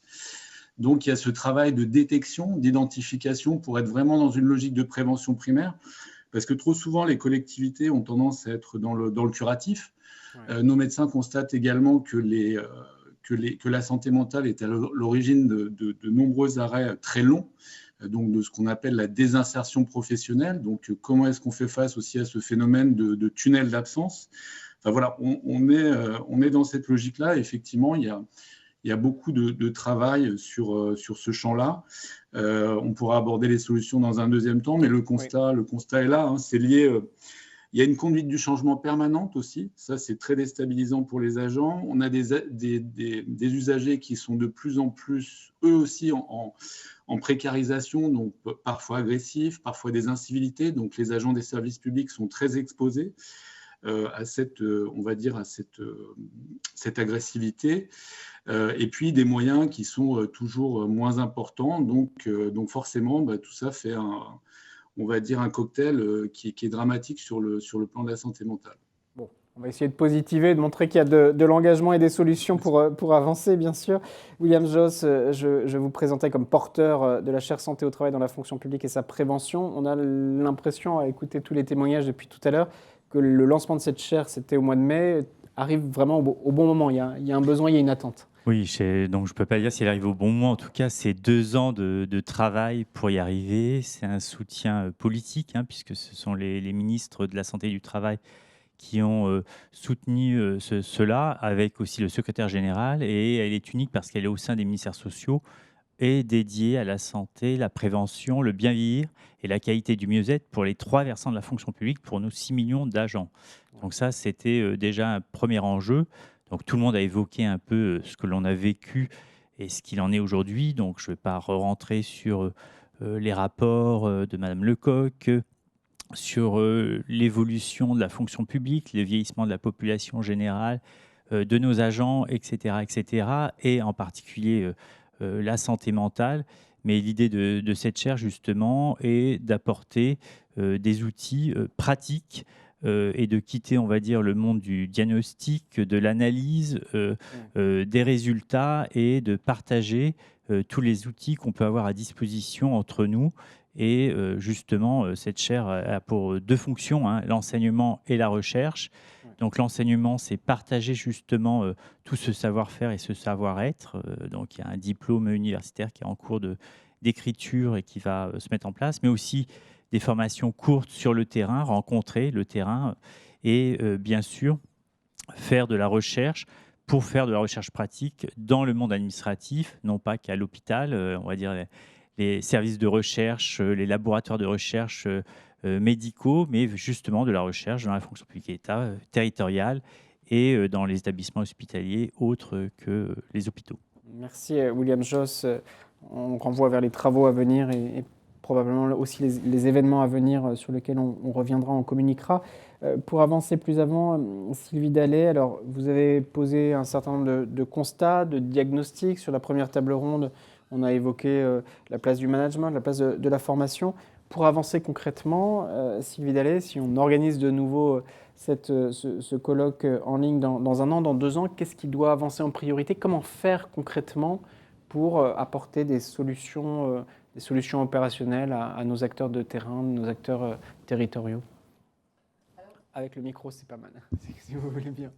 Donc, il y a ce travail de détection, d'identification pour être vraiment dans une logique de prévention primaire. Parce que trop souvent, les collectivités ont tendance à être dans le curatif. Ouais. Nos médecins constatent également que la santé mentale est à l'origine de nombreux arrêts très longs, donc de ce qu'on appelle la désinsertion professionnelle. Donc, comment est-ce qu'on fait face aussi à ce phénomène de tunnel d'absence? Enfin voilà, on est dans cette logique-là. Effectivement, il y a beaucoup de travail sur ce champ-là. On pourra aborder les solutions dans un deuxième temps, mais le constat est là. C'est lié. Il y a une conduite du changement permanente aussi. Ça, c'est très déstabilisant pour les agents. On a des usagers qui sont de plus en plus, eux aussi, en précarisation, donc parfois agressifs, parfois des incivilités. Donc, les agents des services publics sont très exposés à cette agressivité. Et puis des moyens qui sont toujours moins importants. Donc forcément, tout ça fait un cocktail qui est dramatique sur le plan de la santé mentale. Bon, on va essayer de positiver, de montrer qu'il y a de l'engagement et des solutions pour avancer, bien sûr. William Joss, je vous présentais comme porteur de la chaire santé au travail dans la fonction publique et sa prévention. On a l'impression, à écouter tous les témoignages depuis tout à l'heure, que le lancement de cette chaire, c'était au mois de mai, arrive vraiment au bon moment. Il y a un besoin, il y a une attente. Oui, donc je ne peux pas dire s'il arrive au bon moment. En tout cas, c'est 2 ans de travail pour y arriver. C'est un soutien politique, puisque ce sont les ministres de la Santé et du Travail qui ont soutenu cela, avec aussi le secrétaire général. Et elle est unique parce qu'elle est au sein des ministères sociaux et dédiée à la santé, la prévention, le bien vieillir et la qualité du mieux-être pour les 3 versants de la fonction publique, pour nos 6 millions d'agents. Donc ça, c'était déjà un premier enjeu. Donc tout le monde a évoqué un peu ce que l'on a vécu et ce qu'il en est aujourd'hui. Donc je ne vais pas rentrer sur les rapports de Madame Lecoq, sur l'évolution de la fonction publique, le vieillissement de la population générale, de nos agents, etc., etc., et en particulier la santé mentale. Mais l'idée de cette chaire, justement, est d'apporter des outils pratiques et de quitter, on va dire, le monde du diagnostic, de l'analyse, des résultats et de partager tous les outils qu'on peut avoir à disposition entre nous. Et justement, cette chaire a pour deux fonctions, hein, l'enseignement et la recherche. Donc l'enseignement, c'est partager justement tout ce savoir-faire et ce savoir-être. Donc il y a un diplôme universitaire qui est en cours d'écriture et qui va se mettre en place, mais aussi des formations courtes sur le terrain, rencontrer le terrain et bien sûr faire de la recherche pour faire de la recherche pratique dans le monde administratif, non pas qu'à l'hôpital, on va dire les services de recherche, les laboratoires de recherche médicaux, mais justement de la recherche dans la fonction publique d'État territoriale et dans les établissements hospitaliers autres que les hôpitaux. Merci William Josse. On renvoie vers les travaux à venir et probablement aussi les événements à venir sur lesquels on reviendra, on communiquera. Pour avancer plus avant, Sylvie Dallet, alors vous avez posé un certain nombre de constats, de diagnostics. Sur la première table ronde, on a évoqué la place du management, la place de la formation. Pour avancer concrètement, Sylvie Dallet, si on organise de nouveau ce colloque en ligne dans 1 an, dans 2 ans, qu'est-ce qui doit avancer en priorité? Comment faire concrètement pour apporter des solutions opérationnelles à nos acteurs de terrain, nos acteurs territoriaux? Avec le micro, c'est pas mal, si vous voulez bien.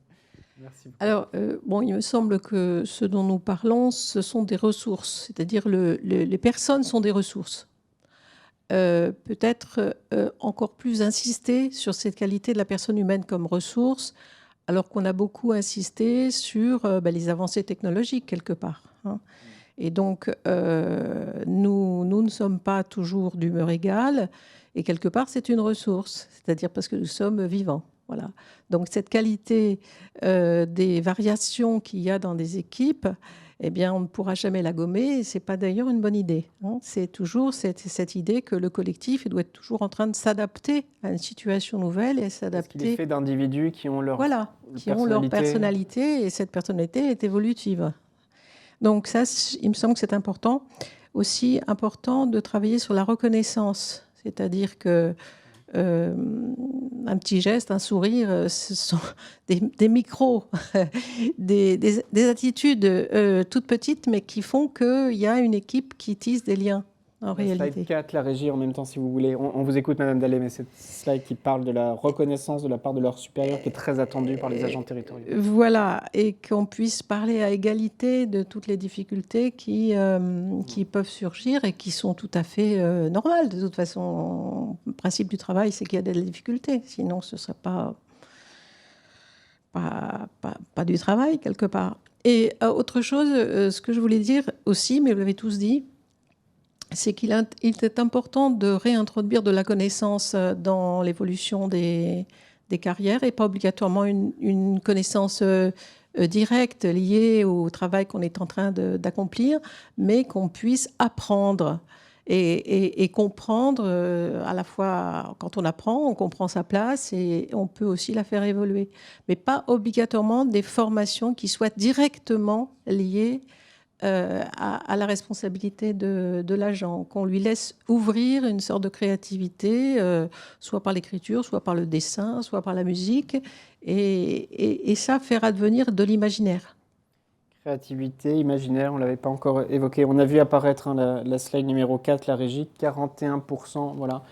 Merci beaucoup. Alors, il me semble que ce dont nous parlons, ce sont des ressources, c'est-à-dire les personnes sont des ressources. Peut-être encore plus insister sur cette qualité de la personne humaine comme ressource, alors qu'on a beaucoup insisté sur les avancées technologiques quelque part, hein. Et donc, nous ne sommes pas toujours d'humeur égale, et quelque part, c'est une ressource, c'est-à-dire parce que nous sommes vivants. Voilà. Donc, cette qualité des variations qu'il y a dans des équipes, eh bien, on ne pourra jamais la gommer, et ce n'est pas d'ailleurs une bonne idée, hein. C'est toujours cette idée que le collectif doit être toujours en train de s'adapter à une situation nouvelle et s'adapter. Parce qu'il est fait d'individus qui ont leur personnalité, et cette personnalité est évolutive. Donc ça, il me semble que c'est important. Aussi important de travailler sur la reconnaissance, c'est-à-dire que un petit geste, un sourire, ce sont des micros, des attitudes toutes petites, mais qui font qu'il y a une équipe qui tisse des liens. En réalité. Slide 4, la régie en même temps, si vous voulez. On vous écoute, Madame Dallet, mais c'est slide qui parle de la reconnaissance de la part de leurs supérieurs qui est très attendue par les agents territoriaux. Voilà, et qu'on puisse parler à égalité de toutes les difficultés qui peuvent surgir et qui sont tout à fait normales. De toute façon, le principe du travail, c'est qu'il y a des difficultés. Sinon, ce ne serait pas du travail, quelque part. Et autre chose, ce que je voulais dire aussi, mais vous l'avez tous dit, c'est qu'il est important de réintroduire de la connaissance dans l'évolution des carrières et pas obligatoirement une connaissance directe liée au travail qu'on est en train d'accomplir, mais qu'on puisse apprendre et comprendre à la fois, quand on apprend, on comprend sa place et on peut aussi la faire évoluer. Mais pas obligatoirement des formations qui soient directement liées à la responsabilité de l'agent, qu'on lui laisse ouvrir une sorte de créativité, soit par l'écriture, soit par le dessin, soit par la musique, et ça faire advenir de l'imaginaire. Créativité, imaginaire, on ne l'avait pas encore évoqué. On a vu apparaître la slide numéro 4, la régie, 41%, voilà,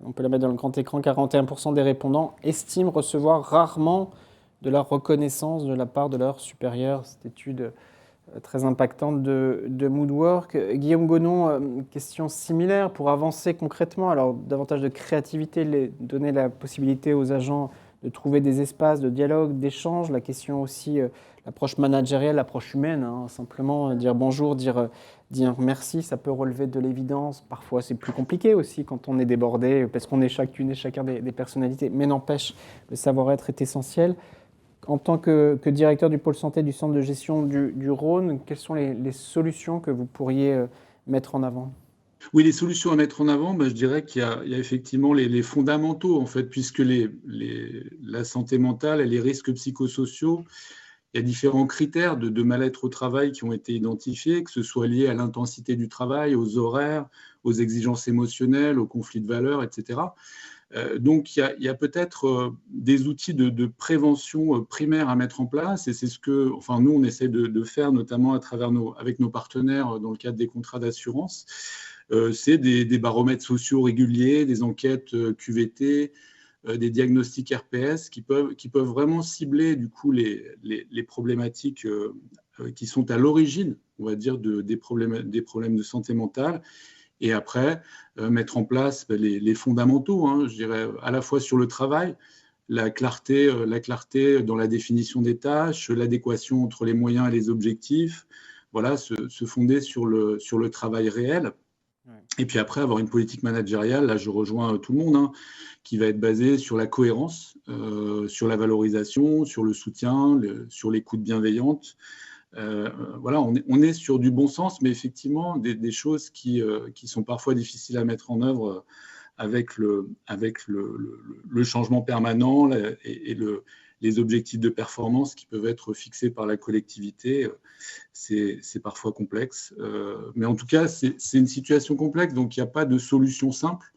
on peut la mettre dans le grand écran, 41% des répondants estiment recevoir rarement de la reconnaissance de la part de leurs supérieurs. Cette étude très impactante de Moodwork. Guillaume Gonon, question similaire pour avancer concrètement. Alors, davantage de créativité, donner la possibilité aux agents de trouver des espaces de dialogue, d'échange. La question aussi, l'approche managériale, l'approche humaine. Hein, simplement dire bonjour, dire merci, ça peut relever de l'évidence. Parfois, c'est plus compliqué aussi quand on est débordé, parce qu'on est chacune et chacun des personnalités. Mais n'empêche, le savoir-être est essentiel. En tant que directeur du pôle santé du centre de gestion du Rhône, quelles sont les solutions que vous pourriez mettre en avant? Oui, les solutions à mettre en avant, je dirais qu'il y a effectivement les fondamentaux, en fait, puisque la santé mentale et les risques psychosociaux, il y a différents critères de mal-être au travail qui ont été identifiés, que ce soit lié à l'intensité du travail, aux horaires, aux exigences émotionnelles, aux conflits de valeurs, etc. Donc, il y a peut-être des outils de prévention primaire à mettre en place, et c'est ce que, enfin, nous, on essaie de faire, notamment avec nos partenaires dans le cadre des contrats d'assurance. C'est des baromètres sociaux réguliers, des enquêtes QVT, des diagnostics RPS qui peuvent vraiment cibler du coup les problématiques qui sont à l'origine, on va dire, des problèmes de santé mentale. Et après, mettre en place les fondamentaux, hein, je dirais, à la fois sur le travail, la clarté dans la définition des tâches, l'adéquation entre les moyens et les objectifs, voilà, se fonder sur le travail réel. Ouais. Et puis après, avoir une politique managériale, là je rejoins tout le monde, hein, qui va être basée sur la cohérence, sur la valorisation, sur le soutien, sur l'écoute bienveillante. Voilà, on est sur du bon sens, mais effectivement des choses qui sont parfois difficiles à mettre en œuvre avec le changement permanent et les objectifs de performance qui peuvent être fixés par la collectivité. C'est parfois complexe. Mais en tout cas, c'est une situation complexe, donc il n'y a pas de solution simple.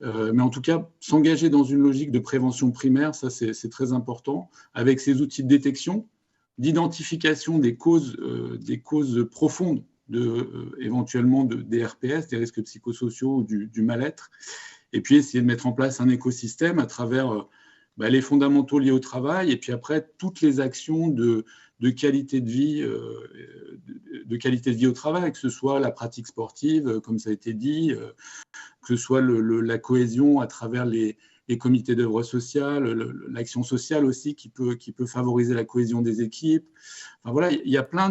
Mais en tout cas, s'engager dans une logique de prévention primaire, ça c'est très important, avec ces outils de détection, d'identification des causes profondes éventuellement des RPS, des risques psychosociaux ou du mal-être, et puis essayer de mettre en place un écosystème à travers les fondamentaux liés au travail, et puis après toutes les actions de qualité de vie, au travail, que ce soit la pratique sportive, comme ça a été dit, que ce soit la cohésion à travers les comités d'œuvre sociale, l'action sociale aussi qui peut favoriser la cohésion des équipes. Enfin, voilà, il y a plein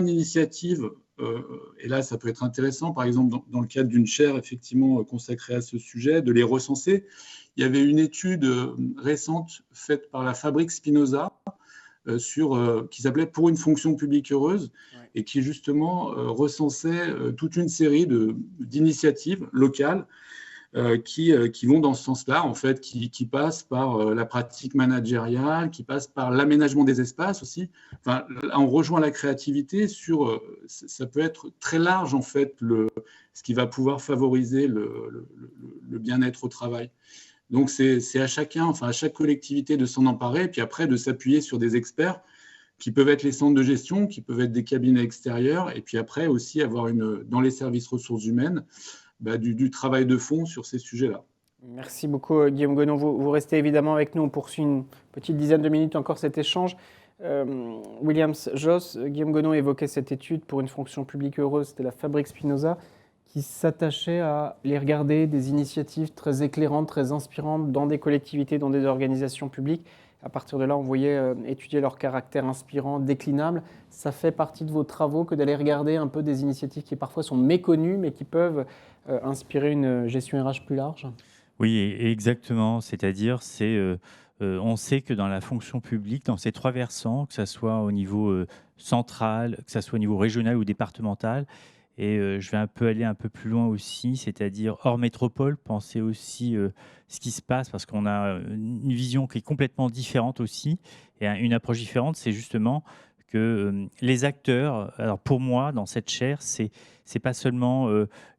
d'initiatives, et là ça peut être intéressant, par exemple dans le cadre d'une chaire effectivement consacrée à ce sujet, de les recenser. Il y avait une étude récente faite par la Fabrique Spinoza qui s'appelait « Pour une fonction publique heureuse », et qui justement recensait toute une série d'initiatives locales qui vont dans ce sens-là, en fait, qui passent par la pratique managériale, qui passent par l'aménagement des espaces aussi. Enfin, on rejoint la créativité ça peut être très large, en fait, ce qui va pouvoir favoriser le bien-être au travail. Donc, c'est à chaque collectivité de s'en emparer, et puis après, de s'appuyer sur des experts qui peuvent être les centres de gestion, qui peuvent être des cabinets extérieurs, et puis après aussi avoir dans les services ressources humaines, du travail de fond sur ces sujets-là. Merci beaucoup Guillaume Gonon. Vous restez évidemment avec nous, on poursuit une petite dizaine de minutes encore cet échange. Williams Josse, Guillaume Gonon évoquait cette étude pour une fonction publique heureuse, c'était la Fabrique Spinoza, qui s'attachait à les regarder, des initiatives très éclairantes, très inspirantes dans des collectivités, dans des organisations publiques. À partir de là, on voyait étudier leur caractère inspirant, déclinable. Ça fait partie de vos travaux que d'aller regarder un peu des initiatives qui parfois sont méconnues, mais qui peuvent inspirer une gestion RH plus large ? Oui, exactement. C'est-à-dire, on sait que dans la fonction publique, dans ces trois versants, que ce soit au niveau central, que ce soit au niveau régional ou départemental, et je vais aller un peu plus loin aussi, c'est-à-dire hors métropole, penser aussi ce qui se passe, parce qu'on a une vision qui est complètement différente aussi, et une approche différente, c'est justement que les acteurs, alors pour moi, dans cette chaire, c'est pas seulement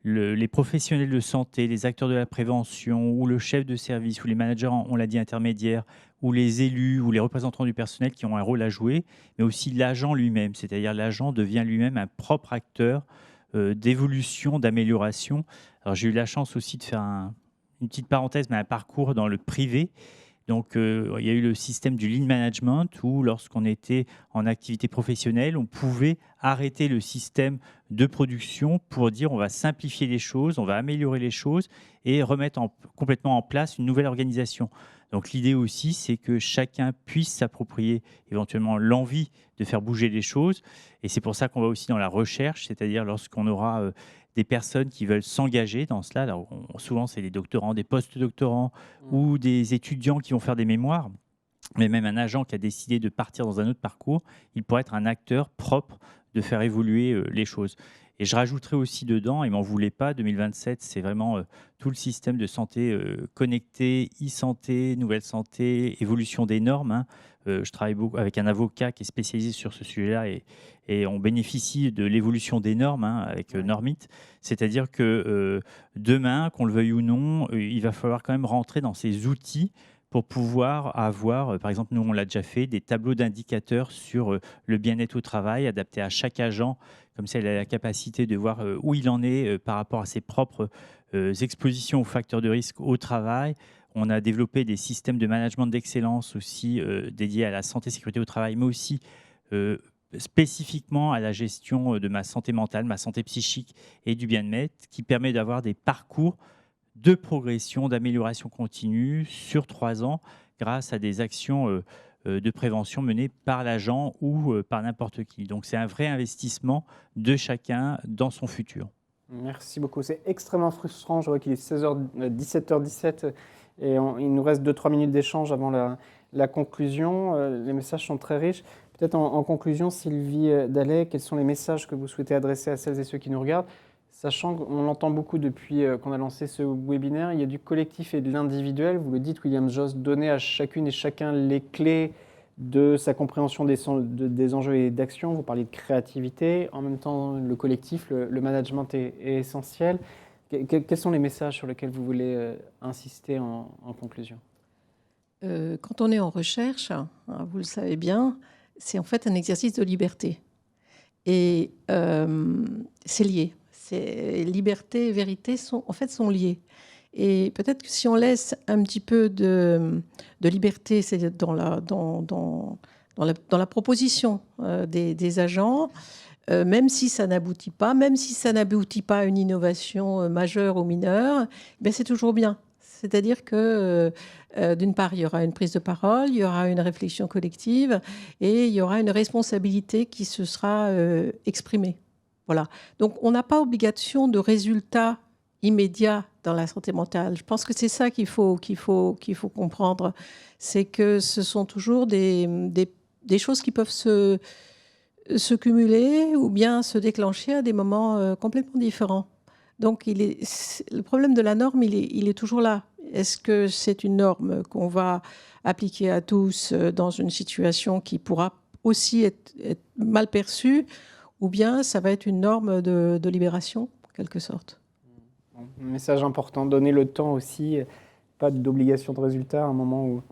les professionnels de santé, les acteurs de la prévention, ou le chef de service, ou les managers, on l'a dit, intermédiaires, ou les élus, ou les représentants du personnel qui ont un rôle à jouer, mais aussi l'agent lui-même, c'est-à-dire l'agent devient lui-même un propre acteur d'évolution, d'amélioration. Alors j'ai eu la chance aussi de faire une petite parenthèse, mais un parcours dans le privé. Donc il y a eu le système du lean management où lorsqu'on était en activité professionnelle, on pouvait arrêter le système de production pour dire on va simplifier les choses, on va améliorer les choses et remettre complètement en place une nouvelle organisation. Donc l'idée aussi, c'est que chacun puisse s'approprier éventuellement l'envie de faire bouger les choses. Et c'est pour ça qu'on va aussi dans la recherche, c'est-à-dire lorsqu'on aura des personnes qui veulent s'engager dans cela. Alors, souvent, c'est des doctorants, des post-doctorants ou des étudiants qui vont faire des mémoires. Mais même un agent qui a décidé de partir dans un autre parcours, il pourrait être un acteur propre de faire évoluer les choses. Et je rajouterai aussi dedans, et m'en voulez pas, 2027, c'est vraiment tout le système de santé connectée, e-santé, nouvelle santé, évolution des normes. je travaille beaucoup avec un avocat qui est spécialisé sur ce sujet-là et on bénéficie de l'évolution des normes avec Normit. C'est-à-dire que demain, qu'on le veuille ou non, il va falloir quand même rentrer dans ces outils pour pouvoir avoir, par exemple, nous on l'a déjà fait, des tableaux d'indicateurs sur le bien-être au travail adaptés à chaque agent. Comme ça, il a la capacité de voir où il en est par rapport à ses propres expositions aux facteurs de risque au travail. On a développé des systèmes de management d'excellence aussi dédiés à la santé et sécurité au travail, mais aussi spécifiquement à la gestion de ma santé mentale, ma santé psychique et du bien-être, qui permet d'avoir des parcours de progression, d'amélioration continue sur 3 ans grâce à des actions de prévention menées par l'agent ou par n'importe qui. Donc c'est un vrai investissement de chacun dans son futur. Merci beaucoup. C'est extrêmement frustrant. Je vois qu'il est 17h17 et il nous reste 2-3 minutes d'échange avant la conclusion. Les messages sont très riches. Peut-être en conclusion, Sylvie Dallet, quels sont les messages que vous souhaitez adresser à celles et ceux qui nous regardent? Sachant qu'on l'entend beaucoup depuis qu'on a lancé ce webinaire, il y a du collectif et de l'individuel. Vous le dites, William Joss, donner à chacune et chacun les clés de sa compréhension des enjeux et d'actions. Vous parlez de créativité. En même temps, le collectif, le management est essentiel. Quels sont les messages sur lesquels vous voulez insister en conclusion? Quand on est en recherche, vous le savez bien, c'est en fait un exercice de liberté. Et c'est lié. Liberté et vérité sont liés. Et peut-être que si on laisse un petit peu de liberté, c'est dans la proposition des agents, même si ça n'aboutit pas, à une innovation majeure ou mineure, c'est toujours bien. C'est-à-dire que, d'une part, il y aura une prise de parole, il y aura une réflexion collective et il y aura une responsabilité qui se sera exprimée. Voilà. Donc, on n'a pas obligation de résultats immédiats dans la santé mentale. Je pense que c'est ça qu'il faut comprendre. C'est que ce sont toujours des choses qui peuvent se cumuler ou bien se déclencher à des moments complètement différents. Donc, le problème de la norme, il est toujours là. Est-ce que c'est une norme qu'on va appliquer à tous dans une situation qui pourra aussi être mal perçue, ou bien ça va être une norme de libération, en quelque sorte? Un message important, donner le temps aussi, pas d'obligation de résultat à un moment où,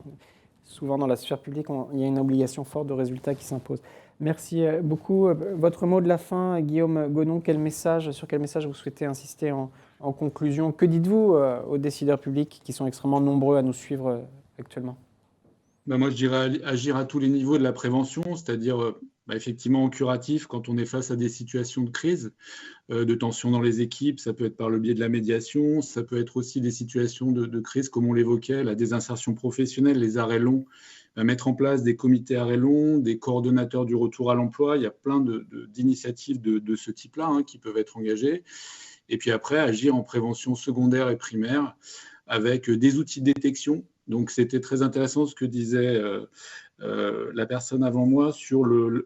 souvent dans la sphère publique, il y a une obligation forte de résultat qui s'impose. Merci beaucoup. Votre mot de la fin, Guillaume Gonon, sur quel message vous souhaitez insister en conclusion? Que dites-vous aux décideurs publics qui sont extrêmement nombreux à nous suivre actuellement? Moi, je dirais agir à tous les niveaux de la prévention, c'est-à-dire effectivement en curatif quand on est face à des situations de crise, de tension dans les équipes. Ça peut être par le biais de la médiation, ça peut être aussi des situations de crise comme on l'évoquait, la désinsertion professionnelle, les arrêts longs, mettre en place des comités arrêts longs, des coordonnateurs du retour à l'emploi. Il y a plein d'initiatives de ce type-là qui peuvent être engagées. Et puis après, agir en prévention secondaire et primaire avec des outils de détection. Donc, c'était très intéressant ce que disait la personne avant moi sur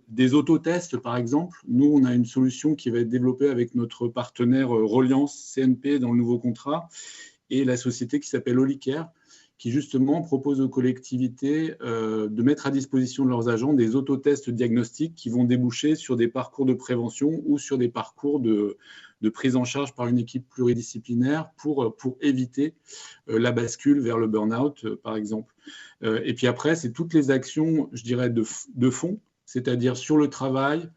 des autotests, par exemple. Nous, on a une solution qui va être développée avec notre partenaire Reliance CNP dans le nouveau contrat et la société qui s'appelle Olicare, qui justement propose aux collectivités de mettre à disposition de leurs agents des autotests diagnostiques qui vont déboucher sur des parcours de prévention ou sur des parcours de prise en charge par une équipe pluridisciplinaire pour éviter la bascule vers le burn-out, par exemple. Et puis après, c'est toutes les actions, je dirais, de fond, c'est-à-dire sur le travail.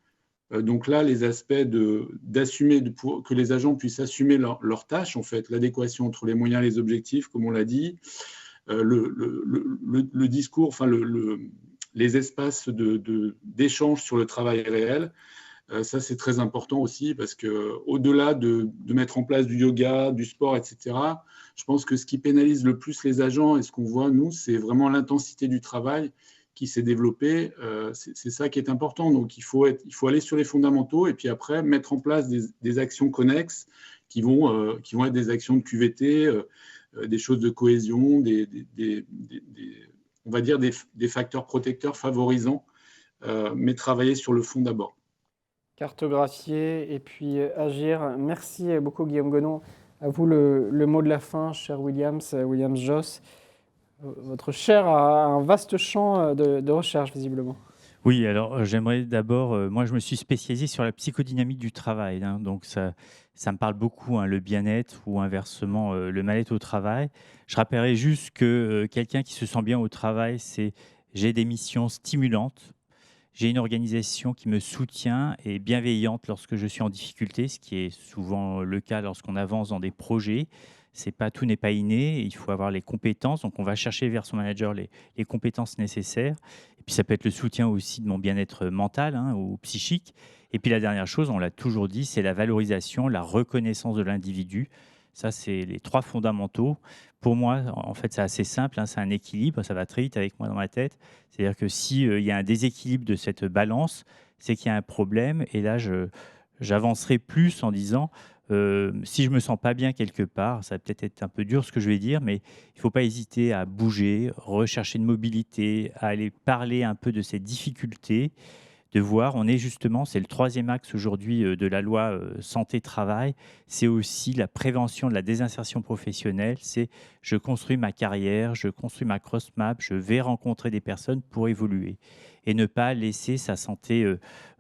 Donc là, les aspects que les agents puissent assumer leurs tâches, en fait, l'adéquation entre les moyens et les objectifs, comme on l'a dit, le discours, les espaces d'échange sur le travail réel. Ça, c'est très important aussi parce qu'au-delà de mettre en place du yoga, du sport, etc., je pense que ce qui pénalise le plus les agents et ce qu'on voit, nous, c'est vraiment l'intensité du travail qui s'est développée. C'est ça qui est important. Donc, il faut aller sur les fondamentaux et puis après, mettre en place des actions connexes qui vont être des actions de QVT, des choses de cohésion, on va dire des facteurs protecteurs favorisants, mais travailler sur le fond d'abord. Cartographier et puis agir. Merci beaucoup Guillaume Gonon. À vous le mot de la fin, cher William Joss. Votre chaire a un vaste champ de recherche, visiblement. Oui, alors j'aimerais d'abord, moi je me suis spécialisé sur la psychodynamique du travail, hein, donc ça me parle beaucoup, hein, le bien-être ou inversement le mal-être au travail. Je rappellerai juste que quelqu'un qui se sent bien au travail, c'est j'ai des missions stimulantes, j'ai une organisation qui me soutient et bienveillante lorsque je suis en difficulté, ce qui est souvent le cas lorsqu'on avance dans des projets. Tout n'est pas inné, il faut avoir les compétences. Donc, on va chercher vers son manager les compétences nécessaires. Et puis, ça peut être le soutien aussi de mon bien-être mental, hein, ou psychique. Et puis, la dernière chose, on l'a toujours dit, c'est la valorisation, la reconnaissance de l'individu. Ça, c'est les 3 fondamentaux. Pour moi, en fait, c'est assez simple, hein, c'est un équilibre, ça va très vite avec moi dans ma tête. C'est-à-dire que s'il y a un déséquilibre de cette balance, c'est qu'il y a un problème. Et là, j'avancerai plus en disant, si je ne me sens pas bien quelque part, ça va peut-être être un peu dur ce que je vais dire, mais il ne faut pas hésiter à bouger, rechercher une mobilité, à aller parler un peu de ces difficultés, de voir, c'est le 3e axe aujourd'hui de la loi santé-travail, c'est aussi la prévention de la désinsertion professionnelle, c'est je construis ma carrière, je construis ma cross-map, je vais rencontrer des personnes pour évoluer et ne pas laisser sa santé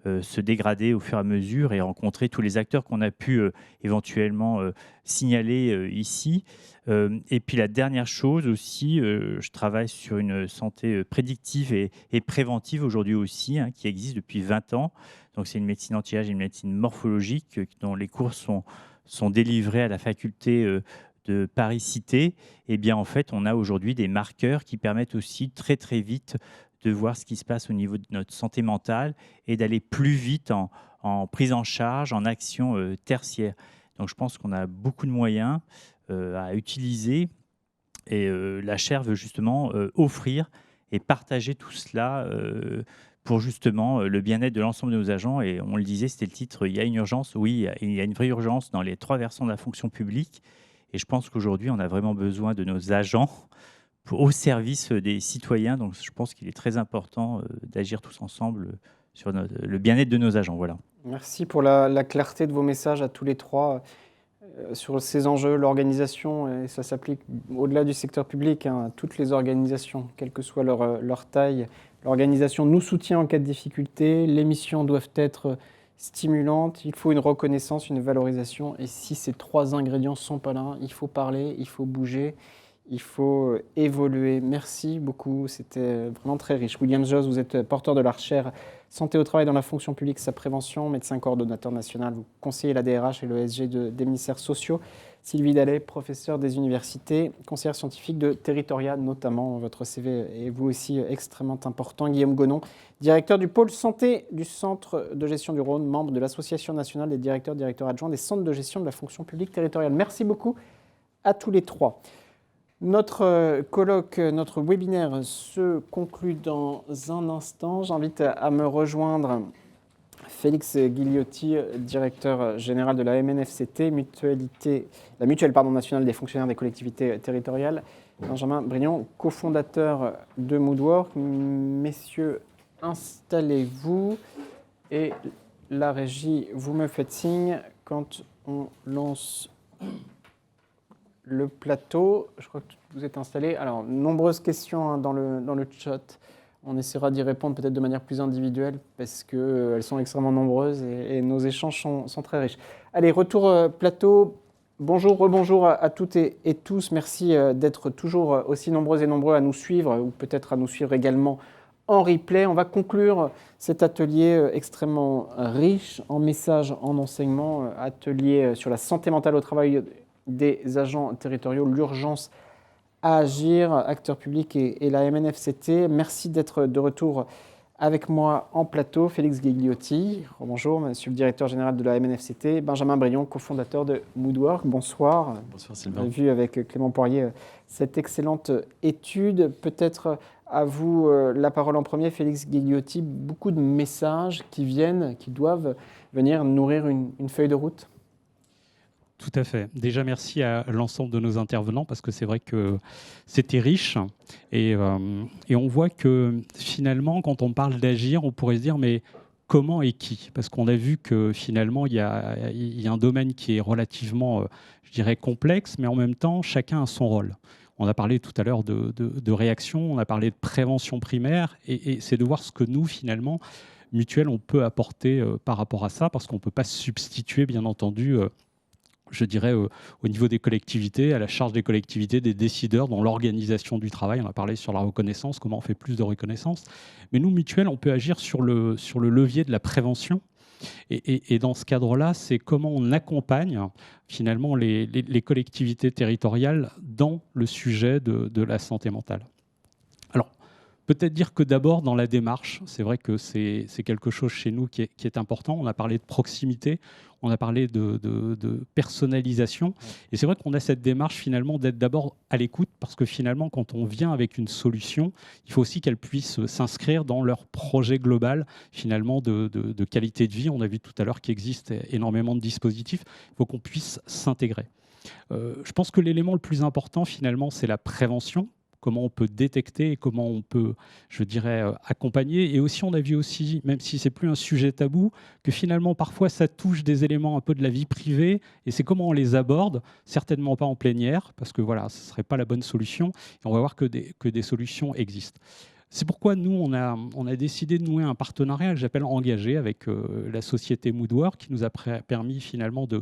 se dégrader au fur et à mesure et rencontrer tous les acteurs qu'on a pu éventuellement signaler ici. Et puis la dernière chose aussi, je travaille sur une santé prédictive et préventive aujourd'hui aussi, hein, qui existe depuis 20 ans. Donc c'est une médecine anti-âge et une médecine morphologique dont les cours sont délivrés à la faculté de Paris-Cité. Et bien en fait, on a aujourd'hui des marqueurs qui permettent aussi très très vite de voir ce qui se passe au niveau de notre santé mentale et d'aller plus vite en prise en charge, en action tertiaire. Donc je pense qu'on a beaucoup de moyens à utiliser et la chaire veut justement offrir et partager tout cela pour justement le bien-être de l'ensemble de nos agents. Et on le disait, c'était le titre, il y a une urgence. Oui, il y a une vraie urgence dans les 3 versants de la fonction publique. Et je pense qu'aujourd'hui, on a vraiment besoin de nos agents au service des citoyens. Donc je pense qu'il est très important d'agir tous ensemble sur le bien-être de nos agents. Voilà. Merci pour la clarté de vos messages à tous les 3 sur ces enjeux, l'organisation, et ça s'applique au-delà du secteur public, hein, à toutes les organisations, quelle que soit leur taille. L'organisation nous soutient en cas de difficulté, les missions doivent être stimulantes, il faut une reconnaissance, une valorisation, et si ces 3 ingrédients ne sont pas là, il faut parler, il faut bouger, il faut évoluer. Merci beaucoup, c'était vraiment très riche. William Josse, vous êtes porteur de la chaire Santé au travail dans la fonction publique, sa prévention, médecin coordonnateur national, vous conseillez la DRH et l'ESG des ministères sociaux. Sylvie Dallet, professeure des universités, conseillère scientifique de Territoria, notamment. Votre CV est vous aussi extrêmement important. Guillaume Gonon, directeur du pôle santé du Centre de gestion du Rhône, membre de l'Association nationale des directeurs adjoints des centres de gestion de la fonction publique territoriale. Merci beaucoup à tous les 3. Notre colloque, notre webinaire se conclut dans un instant. J'invite à me rejoindre Félix Guigliotti, directeur général de la MNFCT, la mutuelle nationale des fonctionnaires des collectivités territoriales. Benjamin Brignon, cofondateur de Moodwork. Messieurs, installez-vous et la régie, vous me faites signe quand on lance le plateau. Je crois que vous êtes installés. Alors, nombreuses questions dans le chat. On essaiera d'y répondre peut-être de manière plus individuelle parce qu'elles sont extrêmement nombreuses et nos échanges sont très riches. Allez, retour plateau. Bonjour, rebonjour à toutes et tous. Merci d'être toujours aussi nombreuses et nombreux à nous suivre ou peut-être à nous suivre également en replay. On va conclure cet atelier extrêmement riche en messages, en enseignements, atelier sur la santé mentale au travail des agents territoriaux, l'urgence à agir, acteurs publics et la MNFCT. Merci d'être de retour avec moi en plateau. Félix Guigliotti, bonjour, monsieur le directeur général de la MNFCT. Benjamin Brignon, cofondateur de Moodwork, bonsoir. Bonsoir Sylvain. On a vu avec Clément Poirier cette excellente étude. Peut-être à vous la parole en premier, Félix Guigliotti. Beaucoup de messages qui doivent venir nourrir une feuille de route. Tout à fait. Déjà, merci à l'ensemble de nos intervenants parce que c'est vrai que c'était riche et on voit que finalement, quand on parle d'agir, on pourrait se dire mais comment et qui ? Parce qu'on a vu que finalement, il y a un domaine qui est relativement, je dirais, complexe, mais en même temps, chacun a son rôle. On a parlé tout à l'heure de réaction, on a parlé de prévention primaire, et c'est de voir ce que nous, finalement, mutuelle, on peut apporter par rapport à ça, parce qu'on ne peut pas se substituer, bien entendu, je dirais, au niveau des collectivités, à la charge des collectivités, des décideurs dans l'organisation du travail. On a parlé sur la reconnaissance, comment on fait plus de reconnaissance. Mais nous, mutuelle, on peut agir sur le levier de la prévention. Et dans ce cadre-là, c'est comment on accompagne finalement les collectivités territoriales dans le sujet de la santé mentale. Alors, peut-être dire que d'abord, dans la démarche, c'est vrai que c'est quelque chose chez nous qui est important. On a parlé de proximité, on a parlé de personnalisation. Et c'est vrai qu'on a cette démarche finalement d'être d'abord à l'écoute, parce que finalement, quand on vient avec une solution, il faut aussi qu'elle puisse s'inscrire dans leur projet global finalement de qualité de vie. On a vu tout à l'heure qu'il existe énormément de dispositifs. Il faut qu'on puisse s'intégrer. Je pense que l'élément le plus important finalement, c'est la prévention. Comment on peut détecter et comment on peut, je dirais, accompagner. Et aussi, on a vu aussi, même si c'est plus un sujet tabou, que finalement, parfois, ça touche des éléments un peu de la vie privée, et c'est comment on les aborde, certainement pas en plénière, parce que voilà, ce ne serait pas la bonne solution, et on va voir que des solutions existent. C'est pourquoi nous, on a décidé de nouer un partenariat que j'appelle engagé avec la société Moodwork, qui nous a permis finalement de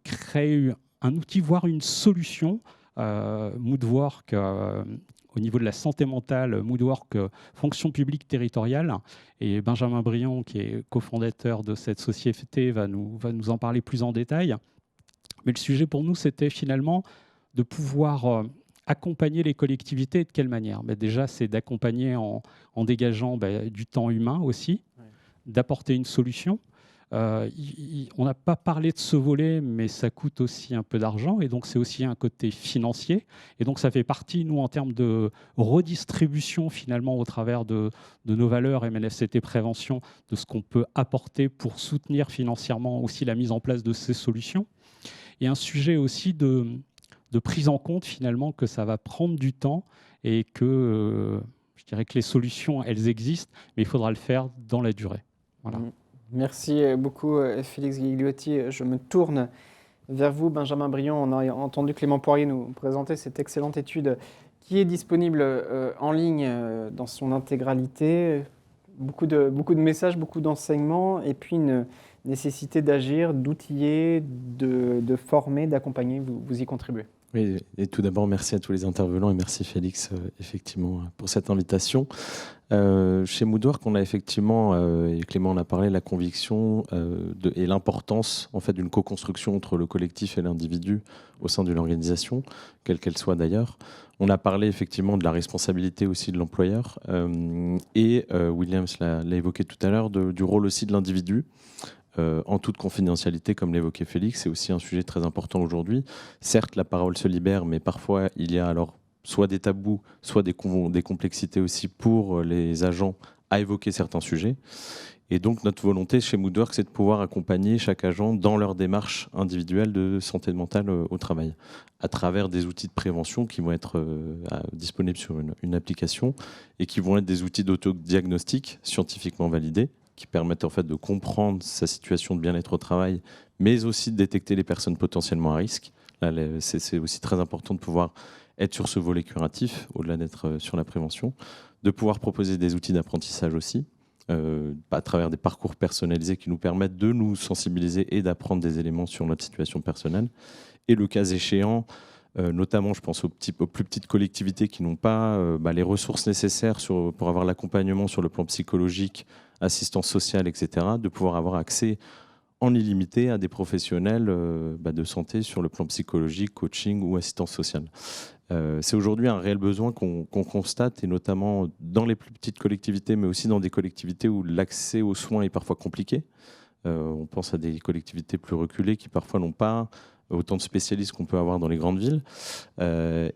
créer un outil, voire une solution. Moodwork, au niveau de la santé mentale, Moodwork, fonction publique territoriale. Et Benjamin Brion, qui est cofondateur de cette société, va nous en parler plus en détail. Mais le sujet pour nous, c'était finalement de pouvoir accompagner les collectivités. De quelle manière ? Déjà, c'est d'accompagner en dégageant du temps humain aussi, d'apporter une solution. On n'a pas parlé de ce volet, mais ça coûte aussi un peu d'argent, et donc c'est aussi un côté financier. Et donc ça fait partie, nous, en termes de redistribution, finalement, au travers de nos valeurs MNFCT Prévention, de ce qu'on peut apporter pour soutenir financièrement aussi la mise en place de ces solutions. Et un sujet aussi de prise en compte, finalement, que ça va prendre du temps, et que je dirais que les solutions, elles existent, mais il faudra le faire dans la durée. Voilà. Merci beaucoup, Félix Gigliotti. Je me tourne vers vous, Benjamin Brion. On a entendu Clément Poirier nous présenter cette excellente étude qui est disponible en ligne dans son intégralité. Beaucoup de messages, beaucoup d'enseignements, et puis une nécessité d'agir, d'outiller, de former, d'accompagner. Vous y contribuez. Oui, et tout d'abord, merci à tous les intervenants et merci Félix, effectivement, pour cette invitation. Chez Moodwork, on a effectivement, et Clément en a parlé, la conviction et l'importance en fait, d'une co-construction entre le collectif et l'individu au sein d'une organisation, quelle qu'elle soit d'ailleurs. On a parlé effectivement de la responsabilité aussi de l'employeur et Williams l'a évoqué tout à l'heure, du rôle aussi de l'individu. En toute confidentialité, comme l'évoquait Félix, c'est aussi un sujet très important aujourd'hui. Certes, la parole se libère, mais parfois il y a alors soit des tabous, soit des complexités aussi pour les agents à évoquer certains sujets. Et donc notre volonté chez Moodwork, c'est de pouvoir accompagner chaque agent dans leur démarche individuelle de santé mentale au travail, à travers des outils de prévention qui vont être disponibles sur une application et qui vont être des outils d'autodiagnostic scientifiquement validés, qui permettent en fait de comprendre sa situation de bien-être au travail, mais aussi de détecter les personnes potentiellement à risque. Là, c'est aussi très important de pouvoir être sur ce volet curatif, au-delà d'être sur la prévention, de pouvoir proposer des outils d'apprentissage aussi, à travers des parcours personnalisés qui nous permettent de nous sensibiliser et d'apprendre des éléments sur notre situation personnelle. Et le cas échéant, notamment je pense aux plus petites collectivités qui n'ont pas les ressources nécessaires pour avoir l'accompagnement sur le plan psychologique, assistance sociale, etc., de pouvoir avoir accès en illimité à des professionnels de santé sur le plan psychologique, coaching ou assistance sociale. C'est aujourd'hui un réel besoin qu'on constate, et notamment dans les plus petites collectivités, mais aussi dans des collectivités où l'accès aux soins est parfois compliqué. On pense à des collectivités plus reculées qui parfois n'ont pas autant de spécialistes qu'on peut avoir dans les grandes villes.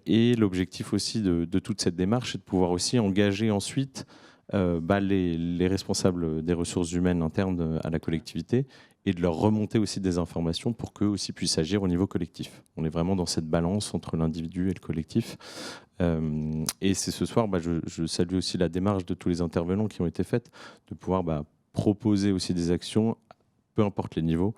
Et l'objectif aussi de toute cette démarche, c'est de pouvoir aussi engager ensuite les responsables des ressources humaines internes à la collectivité et de leur remonter aussi des informations pour qu'eux aussi puissent agir au niveau collectif. On est vraiment dans cette balance entre l'individu et le collectif. Et c'est ce soir, je salue aussi la démarche de tous les intervenants qui ont été faites, de pouvoir proposer aussi des actions, peu importe les niveaux,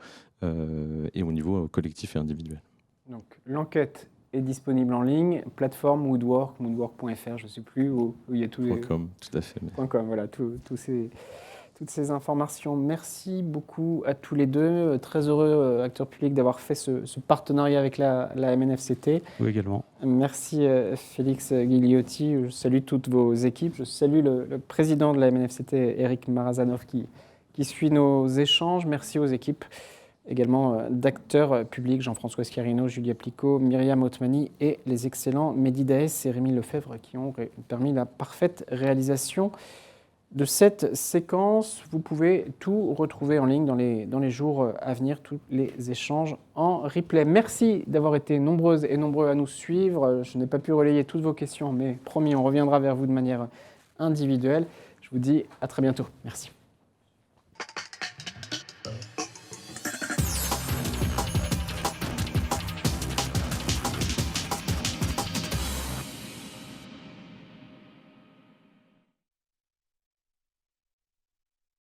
et au niveau collectif et individuel. Donc l'enquête est disponible en ligne. Plateforme Woodwork, woodwork.fr, je ne sais plus, où il y a tous les... .com, tout à fait. .com, voilà, toutes ces informations. Merci beaucoup à tous les deux. Très heureux, acteurs publics, d'avoir fait ce partenariat avec la MNFCT. Vous également. Merci Félix Guiliotti. Je salue toutes vos équipes. Je salue le président de la MNFCT, Eric Marazanov, qui suit nos échanges. Merci aux équipes également d'acteurs publics, Jean-François Scarino, Julia Plicot, Myriam Otmani et les excellents Mehdi Daès et Rémi Lefebvre qui ont permis la parfaite réalisation de cette séquence. Vous pouvez tout retrouver en ligne dans les jours à venir, tous les échanges en replay. Merci d'avoir été nombreuses et nombreux à nous suivre. Je n'ai pas pu relayer toutes vos questions, mais promis, on reviendra vers vous de manière individuelle. Je vous dis à très bientôt. Merci.